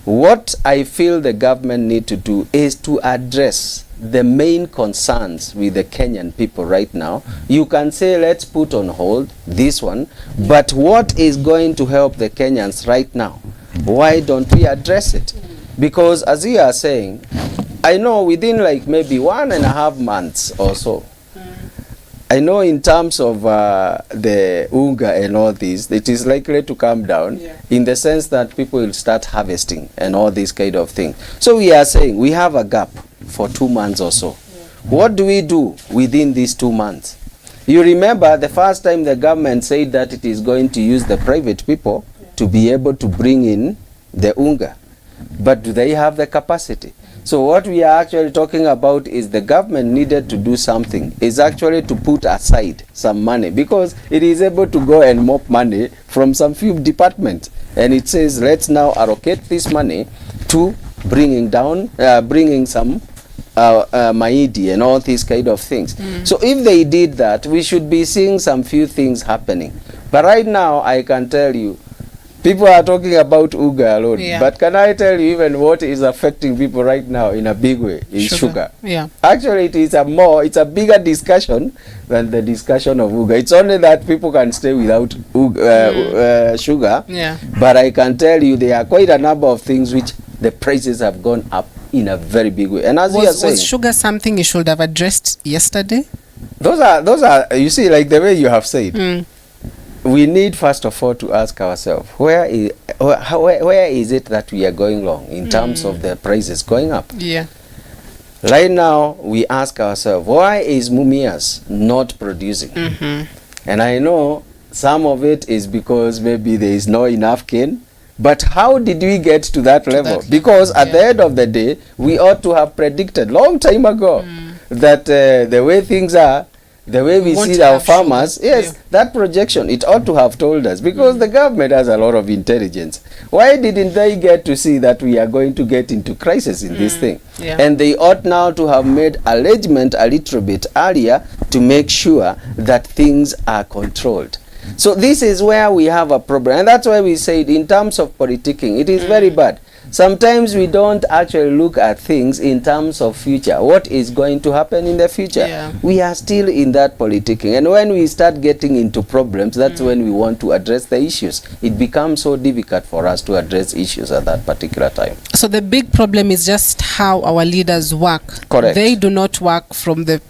what I feel the government need to do is to address the main concerns with the Kenyan people right now. You can say, let's put on hold this one, but what is going to help the Kenyans right now? Why don't we address it? Because as you are saying, I know within like maybe 1.5 months or so, I know in terms of the unga and all this, it is likely to come down in the sense that people will start harvesting and all these kind of things. So we are saying we have a gap for 2 months or so. What do we do within these 2 months? You remember the first time the government said that it is going to use the private people to be able to bring in the unga. But do they have the capacity? So what we are actually talking about is the government needed to do something, is actually to put aside some money, because it is able to go and mop money from some few departments. And it says, let's now allocate this money to bringing some maidi and all these kind of things. So if they did that, we should be seeing some few things happening. But right now, I can tell you, people are talking about Uga alone, but can I tell you even what is affecting people right now in a big way is sugar. Actually, it is it's a bigger discussion than the discussion of Uga. It's only that people can stay without sugar, but I can tell you there are quite a number of things which the prices have gone up in a very big way. And as you are saying, was sugar something you should have addressed yesterday? Those are you see, like the way you have said. We need first of all to ask ourselves, where is it that we are going wrong in terms of the prices going up? Right now, we ask ourselves, why is Mumias not producing? And I know some of it is because maybe there is not enough cane. But how did we get to that level? Because at the end of the day, we ought to have predicted long time ago that the way things are, the way we see our farmers, that projection, it ought to have told us, because the government has a lot of intelligence. Why didn't they get to see that we are going to get into crisis in this thing? And they ought now to have made arrangement a little bit earlier to make sure that things are controlled. So this is where we have a problem, and that's why we said in terms of politicking, it is very bad. Sometimes we don't actually look at things in terms of future. What is going to happen in the future? We are still in that politicking. And when we start getting into problems, that's when we want to address the issues. It becomes so difficult for us to address issues at that particular time. So the big problem is just how our leaders work. Correct. They do not work from the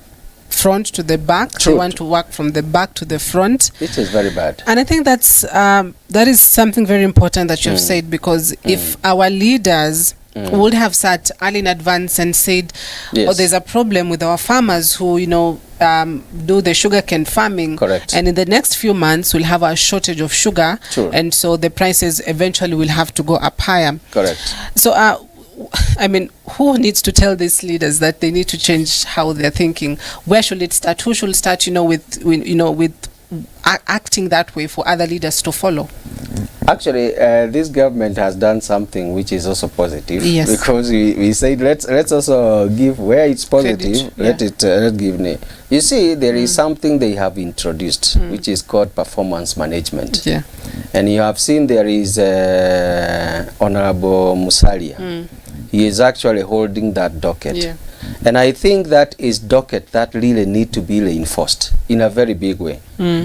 front to the back. They want to work from the back to the front. It is very bad. And I think that is something very important that you've said, because if our leaders would have sat early in advance and said, Yes. oh, there's a problem with our farmers who, do the sugarcane farming. Correct. And in the next few months, we'll have a shortage of sugar. True. And so the prices eventually will have to go up higher. Correct. So, I mean, who needs to tell these leaders that they need to change how they're thinking? Where should it start? Who should start, with acting that way for other leaders to follow? Actually, this government has done something which is also positive. Yes. Because we said let's also give where it's positive. Credit, Let's give name. You see, there is something they have introduced which is called performance management. Yeah. And you have seen there is Honorable Musalia. He is actually holding that docket. Yeah. And I think that is docket that really need to be reinforced in a very big way.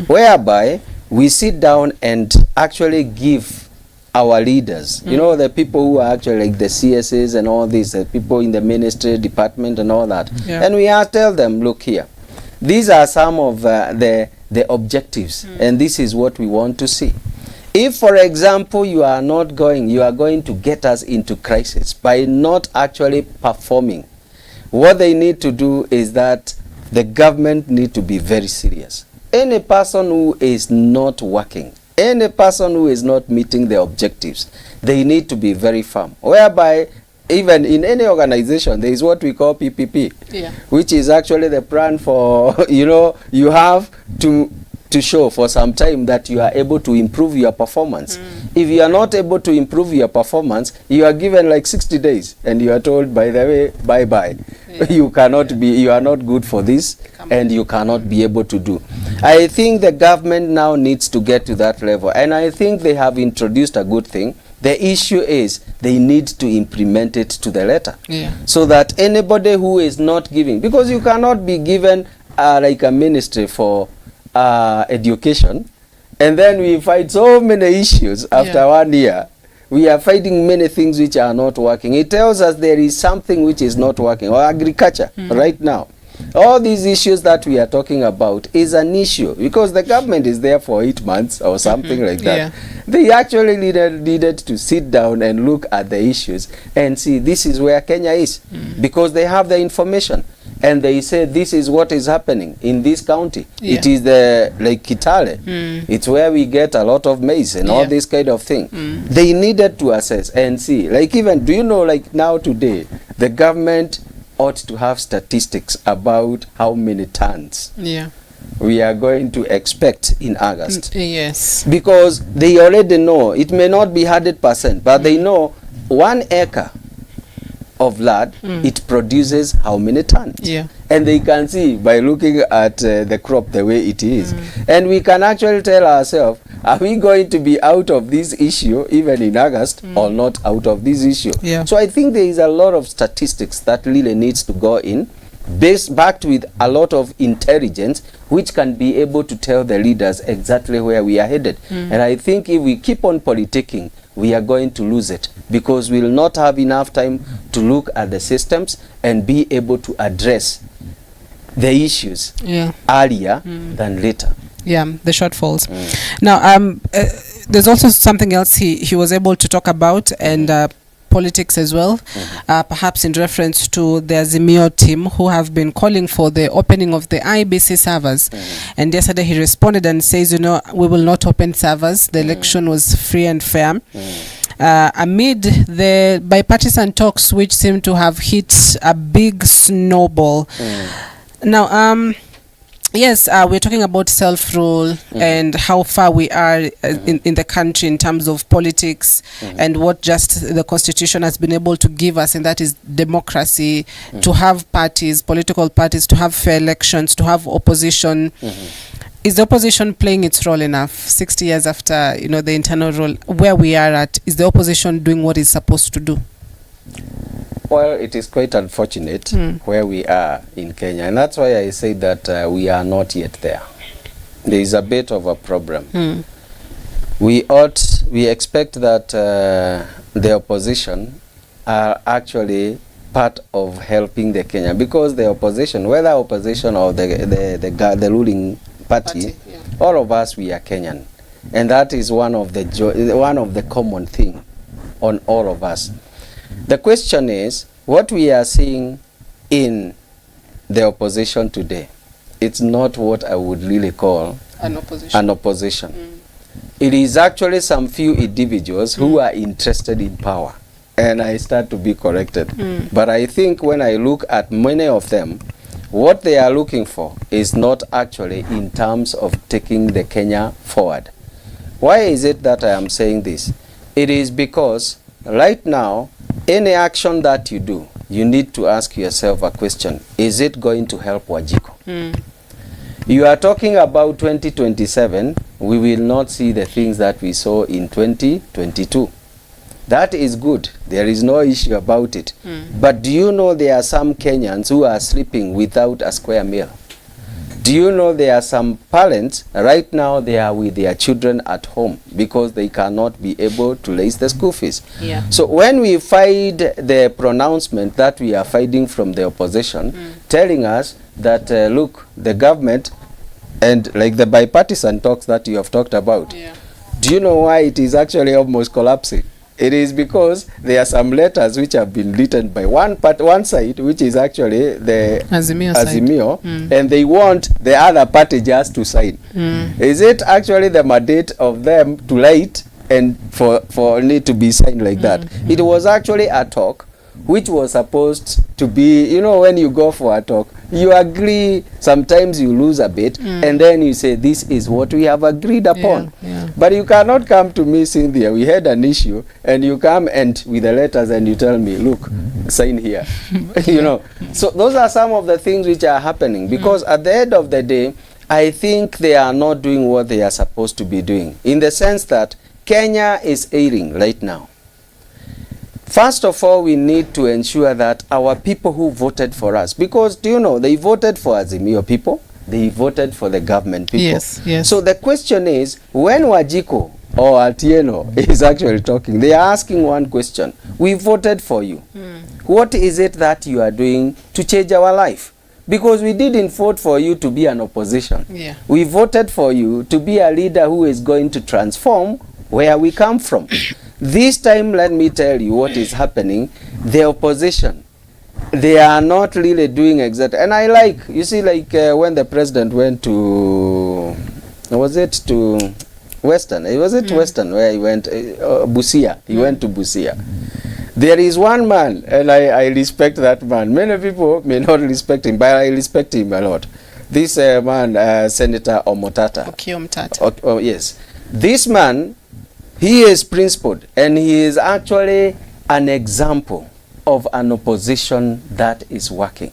Whereby we sit down and actually give our leaders, the people who are actually like the CSAs and all these, people in the ministry department and all that. Yeah. And we tell them, look here, these are some of the objectives and this is what we want to see. If, for example, you are going to get us into crisis by not actually performing, what they need to do is that the government need to be very serious. Any person who is not working, any person who is not meeting the objectives, they need to be very firm. Whereby, even in any organization, there is what we call PPP, which is actually the plan for, you have to show for some time that you are able to improve your performance. If you are not able to improve your performance, you are given like 60 days and you are told, by the way, bye-bye. You cannot be, you are not good for this and you cannot be able to do. I think the government now needs to get to that level, and I think they have introduced a good thing. The issue is they need to implement it to the letter. So that anybody who is not giving, because you cannot be given like a ministry for education, and then we fight so many issues after 1 year. We are fighting many things which are not working. It tells us there is something which is not working. Or agriculture right now. All these issues that we are talking about is an issue because the government is there for 8 months or something like that. They actually needed to sit down and look at the issues and see this is where Kenya is, because they have the information and they say this is what is happening in this county. It is like Kitale. It's where we get a lot of maize and all this kind of thing. They needed to assess and see, like, even, do you know, like now today the government ought to have statistics about how many tons we are going to expect in August. Yes. Because they already know, it may not be 100%, but they know 1 acre of land, it produces how many tons. And they can see by looking at the crop the way it is. And we can actually tell ourselves, are we going to be out of this issue even in August or not out of this issue? So I think there is a lot of statistics that really needs to go in, backed with a lot of intelligence, which can be able to tell the leaders exactly where we are headed. And I think if we keep on politicking, we are going to lose it, because we will not have enough time to look at the systems and be able to address the issues earlier than later. The shortfalls. Now, there's also something else he was able to talk about, and politics as well, perhaps in reference to the Azimio team who have been calling for the opening of the IBC servers. And yesterday he responded and says, we will not open servers. The election was free and fair. Amid the bipartisan talks which seem to have hit a big snowball. Now, yes, we're talking about self-rule and how far we are in the country in terms of politics and what just the Constitution has been able to give us, and that is democracy, to have parties, political parties, to have fair elections, to have opposition. Is the opposition playing its role enough? 60 years after, the internal role, where we are at, is the opposition doing what it's supposed to do? Well, it is quite unfortunate where we are in Kenya, and that's why I say that we are not yet there. There is a bit of a problem. We expect that the opposition are actually part of helping the Kenya, because the opposition, whether opposition or the ruling party, all of us, we are Kenyan, and that is one of the common thing on all of us. The question is, what we are seeing in the opposition today, it's not what I would really call an opposition. It is actually some few individuals who are interested in power, and I start to be corrected. But I think when I look at many of them, what they are looking for is not actually in terms of taking the Kenya forward. Why is it that I am saying this? It is because right now, any action that you do, you need to ask yourself a question. Is it going to help Wajiko? You are talking about 2027. We will not see the things that we saw in 2022. That is good. There is no issue about it. But do you know there are some Kenyans who are sleeping without a square meal? Do you know there are some parents right now, they are with their children at home because they cannot be able to raise the school fees? So when we find the pronouncement that we are finding from the opposition, telling us that, look, the government, and like the bipartisan talks that you have talked about, do you know why it is actually almost collapsing? It is because there are some letters which have been written by one side, which is actually the Azimio, and they want the other party just to sign. Is it actually the mandate of them to write and for it to be signed like that? It was actually a talk which was supposed to be, you know, when you go for a talk, you agree, sometimes you lose a bit, and then you say, this is what we have agreed upon. But you cannot come to me, Cynthia, we had an issue, and you come and with the letters and you tell me, look, sign here. You know, so those are some of the things which are happening, because at the end of the day, I think they are not doing what they are supposed to be doing, in the sense that Kenya is ailing right now. First of all, we need to ensure that our people who voted for us, because do you know, they voted for Azimio people, they voted for the government people. Yes, yes. So the question is, when Wajiko or Atieno is actually talking, they are asking one question. We voted for you. What is it that you are doing to change our life? Because we didn't vote for you to be an opposition. We voted for you to be a leader who is going to transform where we come from. This time, let me tell you what is happening. The opposition, they are not really doing exactly. And I like, you see, like when the president went to, was it to Western? Was it Western where he went? Busia. He went to Busia. There is one man, and I respect that man. Many people may not respect him, but I respect him a lot. This man, Senator Omotata. Okay, Omotata. Oh, yes. This man, he is principled, and he is actually an example of an opposition that is working.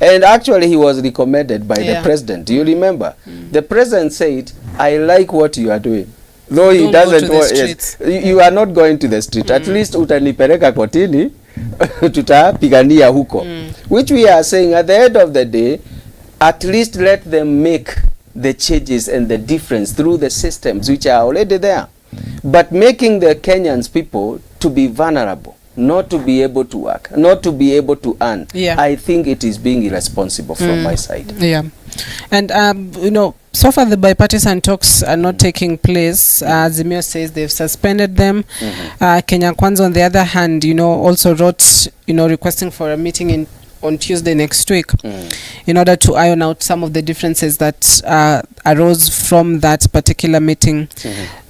And actually, he was recommended by the president. Do you remember? The president said, I like what you are doing. Though he doesn't want, yes, you are not going to the street. At least utanipeleka kotini, tutapigania huko. Which we are saying, at the end of the day, at least let them make the changes and the difference through the systems which are already there. But making the Kenyans people to be vulnerable, not to be able to work, not to be able to earn, I think it is being irresponsible from my side. And you know, so far the bipartisan talks are not taking place. Azimio says they've suspended them. Kenya Kwanza, on the other hand, you know, also wrote, you know, requesting for a meeting on Tuesday next week in order to iron out some of the differences that arose from that particular meeting.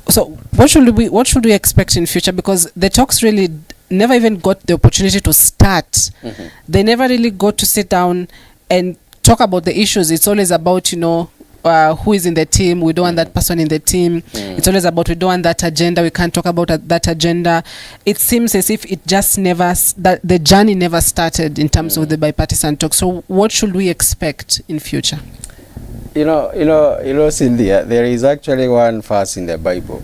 So what should we expect in future? Because the talks really never even got the opportunity to start. They never really got to sit down and talk about the issues. It's always about, you know, who is in the team. We don't want that person in the team. It's always about, we don't want that agenda. We can't talk about that agenda. It seems as if it just never, that the journey never started in terms of the bipartisan talk. So what should we expect in future? You know, Cynthia, there is actually one verse in the Bible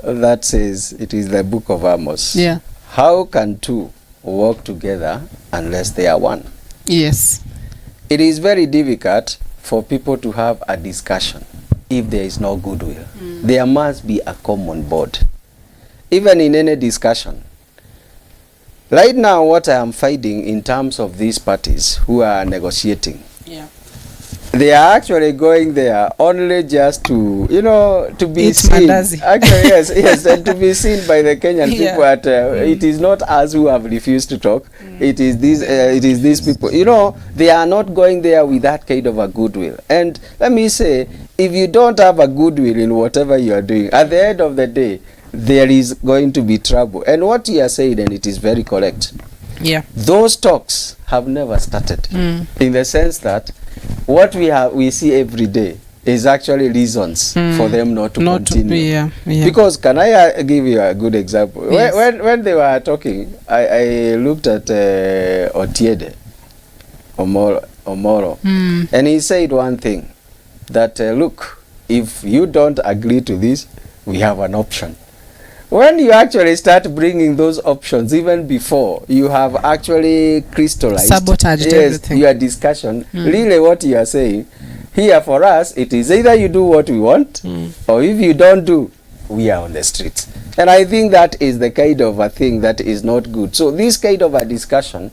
that says, it is the book of Amos. How can two walk together unless they are one? Yes. It is very difficult for people to have a discussion if there is no goodwill. There must be a common board. Even in any discussion. Right now, what I am finding in terms of these parties who are negotiating, They are actually going there only just to, you know, to be Eat seen. mandazi. Actually, yes, and to be seen by the Kenyan people. At it is not us who have refused to talk. It is these people. You know, they are not going there with that kind of a goodwill. And let me say, if you don't have a goodwill in whatever you are doing, at the end of the day, there is going to be trouble. And what you are saying, and it is very correct. Yeah. Those talks have never started, in the sense that what we see every day is actually reasons for them not to continue. Because can I give you a good example? Yes. When they were talking, I looked at Otiede Omoro, and he said one thing, that look, if you don't agree to this, we have an option. When you actually start bringing those options, even before you have actually crystallized, sabotaged everything. Your discussion, really what you are saying, here for us, it is either you do what we want, or if you don't do, we are on the streets. And I think that is the kind of a thing that is not good. So this kind of a discussion,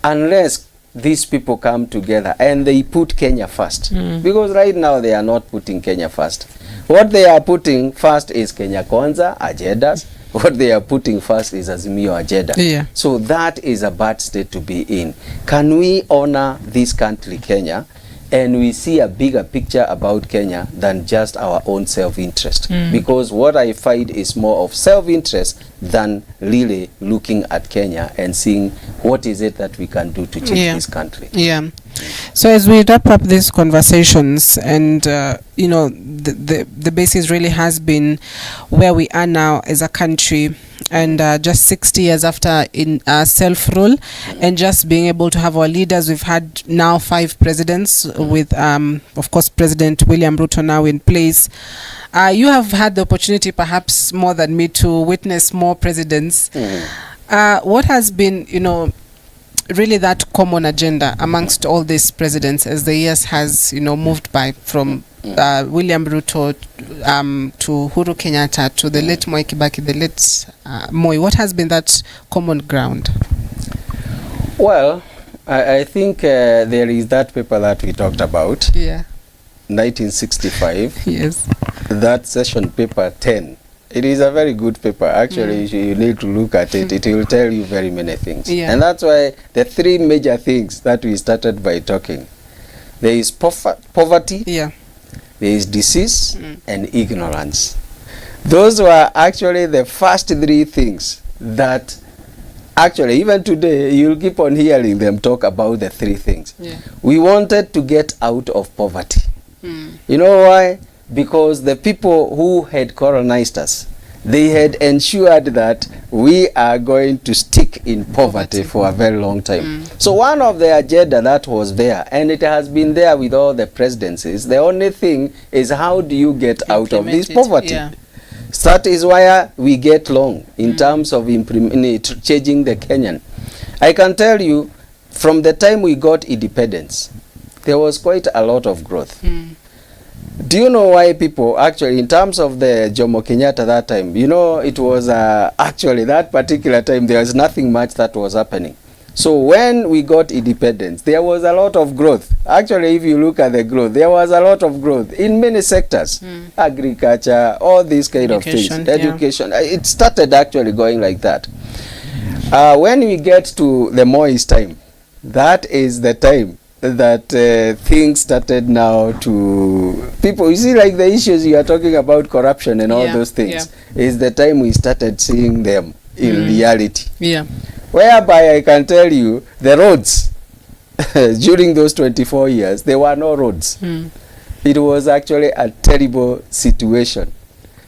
unless these people come together and they put Kenya first, because right now they are not putting Kenya first. What they are putting first is Kenya Kwanza agendas. What they are putting first is Azimio agenda. Yeah. So that is a bad state to be in. Can we honor this country, Kenya, and we see a bigger picture about Kenya than just our own self-interest? Because what I find is more of self-interest than really looking at Kenya and seeing what is it that we can do to change this country. Yeah. So as we wrap up these conversations, and you know, the basis really has been where we are now as a country, and just 60 years after in self-rule, and just being able to have our leaders. We've had now 5 presidents with of course President William Ruto now in place. You have had the opportunity, perhaps more than me, to witness more presidents. What has been, you know, really that common agenda amongst all these presidents as the years has, you know, moved by, from William Ruto to Uhuru Kenyatta to the late Moi Kibaki, the late Moi? What has been that common ground? Well, I think there is that paper that we talked about. 1965. Yes. That session paper 10. It is a very good paper. Actually, you need to look at it. It will tell you very many things. And that's why the 3 major things that we started by talking. There is poverty, there is disease, and ignorance. Those were actually the first 3 things that actually, even today, you'll keep on hearing them talk about the 3 things. We wanted to get out of poverty. You know why? Because the people who had colonized us, they had ensured that we are going to stick in poverty for a very long time. So one of the agenda that was there, and it has been there with all the presidencies, the only thing is how do you get out of this poverty? That is why we get long in terms of changing the Kenyan. I can tell you, from the time we got independence, there was quite a lot of growth. Do you know why people actually, in terms of the Jomo Kenyatta that time, you know, it was actually that particular time there was nothing much that was happening. So when we got independence, there was a lot of growth. Actually, if you look at the growth, there was a lot of growth in many sectors. Agriculture, all these kind of things. Education. It started actually going like that. When we get to the Moi's time, that is the time that things started now to people. You see, like the issues you are talking about, corruption and all those things, is the time we started seeing them in reality. Whereby I can tell you, the roads, during those 24 years, there were no roads. It was actually a terrible situation.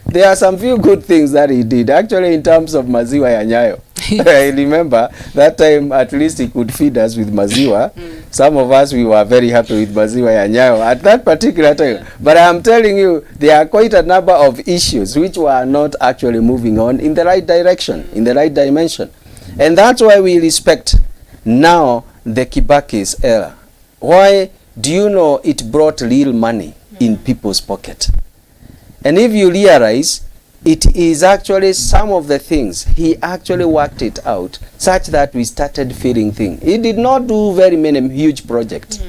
There are some few good things that he did, actually, in terms of maziwa ya Nyayo. I remember that time, at least he could feed us with maziwa. Some of us, we were very happy with maziwa ya Nyayo at that particular time. But I am telling you, there are quite a number of issues which were not actually moving on in the right direction, in the right dimension. And that's why we respect now the Kibaki's era. Why? Do you know it brought real money in people's pocket? And if you realize, it is actually some of the things, he actually worked it out such that we started feeling things. He did not do very many huge projects.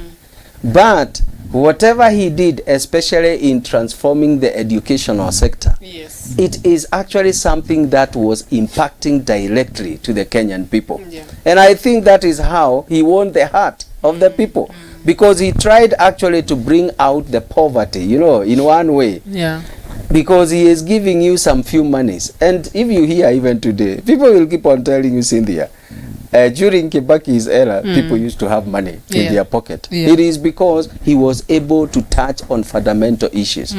But Whatever he did, especially in transforming the educational sector, yes, it is actually something that was impacting directly to the Kenyan people. And I think that is how he won the heart of the people, because he tried actually to bring out the poverty, you know, in one way. Yeah. Because he is giving you some few monies. And if you hear even today, people will keep on telling you, Cynthia, during Kibaki's era, people used to have money in their pocket. It is because he was able to touch on fundamental issues.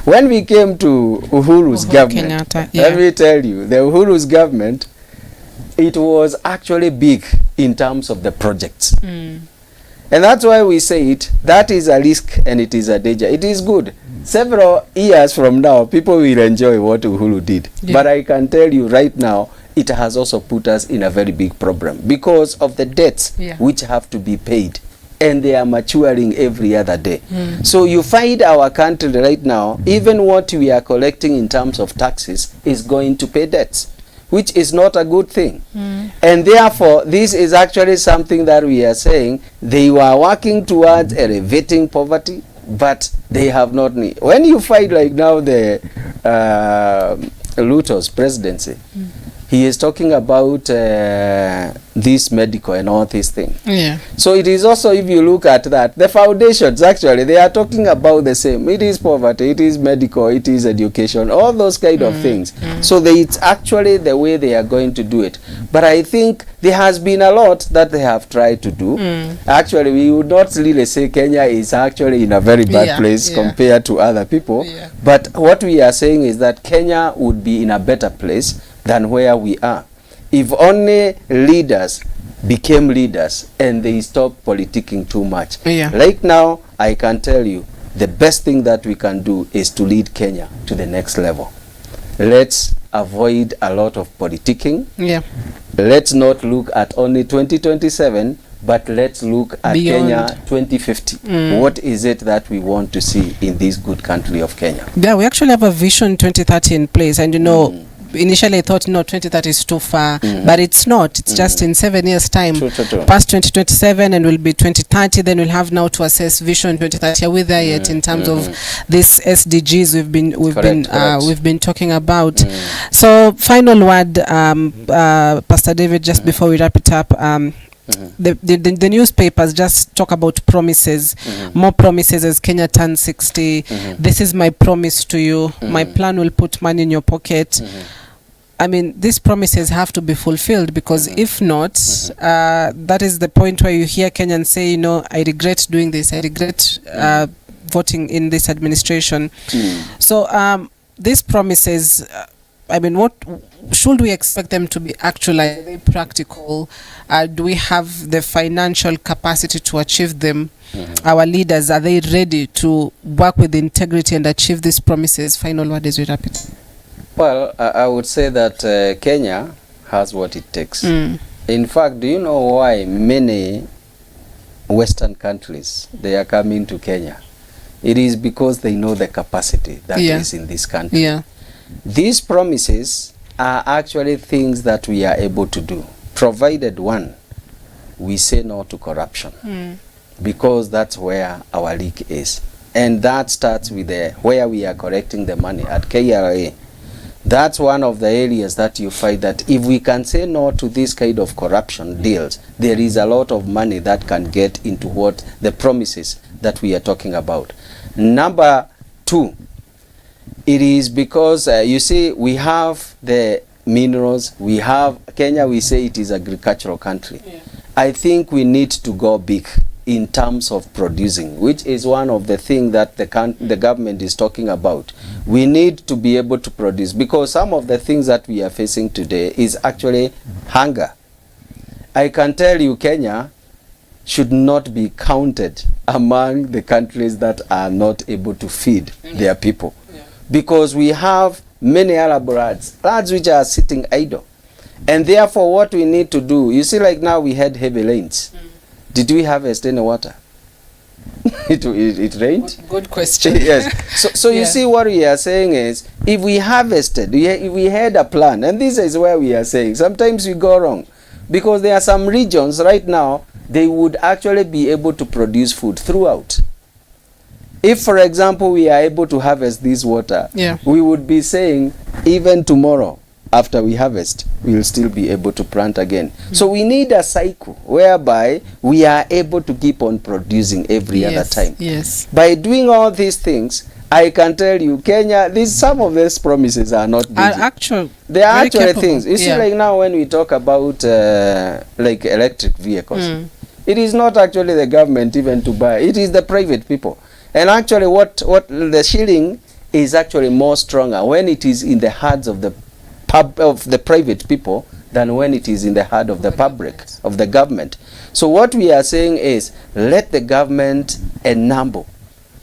When we came to Uhuru's government, let me tell you, the Uhuru's government, it was actually big in terms of the projects. And that's why we say it, that is a risk and it is a danger. It is good. Several years from now, people will enjoy what Uhuru did. But I can tell you right now, it has also put us in a very big problem because of the debts which have to be paid. And they are maturing every other day. So you find our country right now, even what we are collecting in terms of taxes is going to pay debts, which is not a good thing. And therefore, this is actually something that we are saying they were working towards elevating poverty, but they have not need. When you find like now the Ruto's presidency, he is talking about this medical and all these things. So it is also, if you look at that, the foundations actually, they are talking about the same. It is poverty, it is medical, it is education, all those kind of things. So it's actually the way they are going to do it. But I think there has been a lot that they have tried to do. Actually, we would not really say Kenya is actually in a very bad place compared to other people. But what we are saying is that Kenya would be in a better place than where we are if only leaders became leaders and they stopped politicking too much. Right now, I can tell you the best thing that we can do is to lead Kenya to the next level. Let's avoid a lot of politicking. Let's not look at only 2027, but let's look at Beyond. Kenya 2050. What is it that we want to see in this good country of Kenya? Yeah, we actually have a vision 2030 in place, and you know, initially I thought, no, 2030 is too far, but it's not. It's just in 7 years time, past 2027, and will be 2030. Then we'll have now to assess vision 2030. Are we there yet in terms of these SDGs we've been talking about? So final word, Pastor David, just before we wrap it up. The newspapers just talk about promises, more promises as Kenya turns 60. This is my promise to you. My plan will put money in your pocket. I mean, these promises have to be fulfilled, because if not, that is the point where you hear Kenyans say, you know, I regret doing this. I regret voting in this administration. So these promises, I mean, what should we expect them to be actualized? Are they practical? Do we have the financial capacity to achieve them? Our leaders, are they ready to work with integrity and achieve these promises? Final word as we wrap it. Well, I would say that Kenya has what it takes. In fact, do you know why many Western countries, they are coming to Kenya? It is because they know the capacity that is in this country. These promises are actually things that we are able to do, provided one, we say no to corruption, because that's where our leak is. And that starts with where we are collecting the money at KRA. That's one of the areas that you find that if we can say no to this kind of corruption deals, there is a lot of money that can get into what the promises that we are talking about. Number two, it is because, you see, we have the minerals, we have, Kenya, we say it is agricultural country. I think we need to go big in terms of producing, which is one of the things that the government is talking about. We need to be able to produce, because some of the things that we are facing today is actually hunger. I can tell you Kenya should not be counted among the countries that are not able to feed their people. Because we have many Arab lads which are sitting idle. And therefore what we need to do, you see, like now we had heavy rains. Did we harvest any water? It rained? Good question. Yes. So you see, what we are saying is, if we harvested, if we had a plan, and this is where we are saying, sometimes we go wrong. Because there are some regions right now, they would actually be able to produce food throughout. If, for example, we are able to harvest this water, Yeah. we would be saying even tomorrow, after we harvest, we will still be able to plant again. So we need a cycle whereby we are able to keep on producing every other time. Yes. By doing all these things, I can tell you, Kenya, some of these promises are not Are actual. they are very actually capable. things. You see, Yeah. like now when we talk about like electric vehicles, it is not actually the government even to buy. It is the private people. And actually what the shilling is actually more stronger when it is in the hands of the private people than when it is in the hand of the public, of the government. So what we are saying is, let the government enable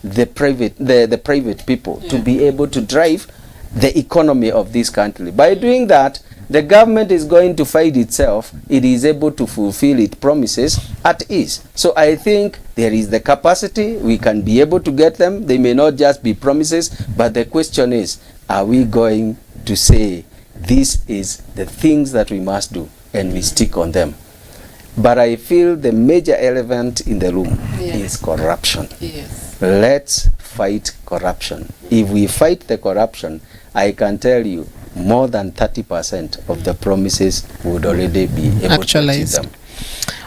the private people to be able to drive the economy of this country. By doing that, the government is going to find itself, it is able to fulfill its promises at ease. So I think there is the capacity, we can be able to get them. They may not just be promises, but the question is, are we going to say, this is the things that we must do, and we stick on them? But I feel the major elephant in the room is corruption. Yes. Let's fight corruption. If we fight the corruption, I can tell you more than 30% of the promises would already be able to achieve them.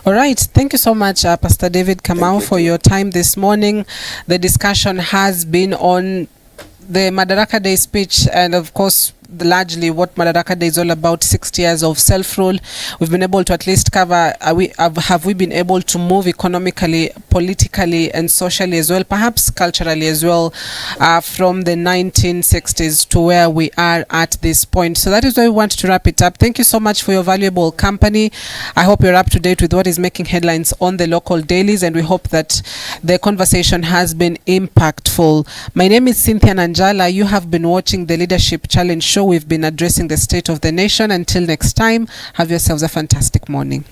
All right. Thank you so much, Pastor David Kamau, for your time this morning. The discussion has been on the Madaraka Day speech, and of course largely what Madaraka Day is all about, 60 years of self-rule. We've been able to at least cover, have we been able to move economically, politically and socially as well, perhaps culturally as well, from the 1960s to where we are at this point. So that is why we want to wrap it up. Thank you so much for your valuable company. I hope you're up to date with what is making headlines on the local dailies, and we hope that the conversation has been impactful. My name is Cynthia Nanjala. You have been watching the Leadership Challenge show. We've been addressing the state of the nation. Until next time, have yourselves a fantastic morning.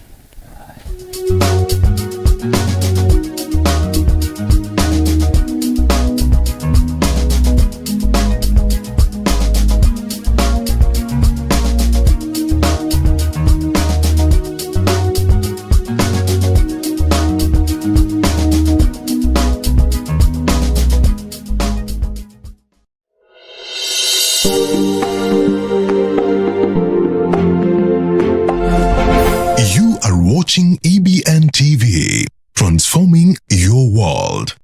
You are watching EBN TV, transforming your world.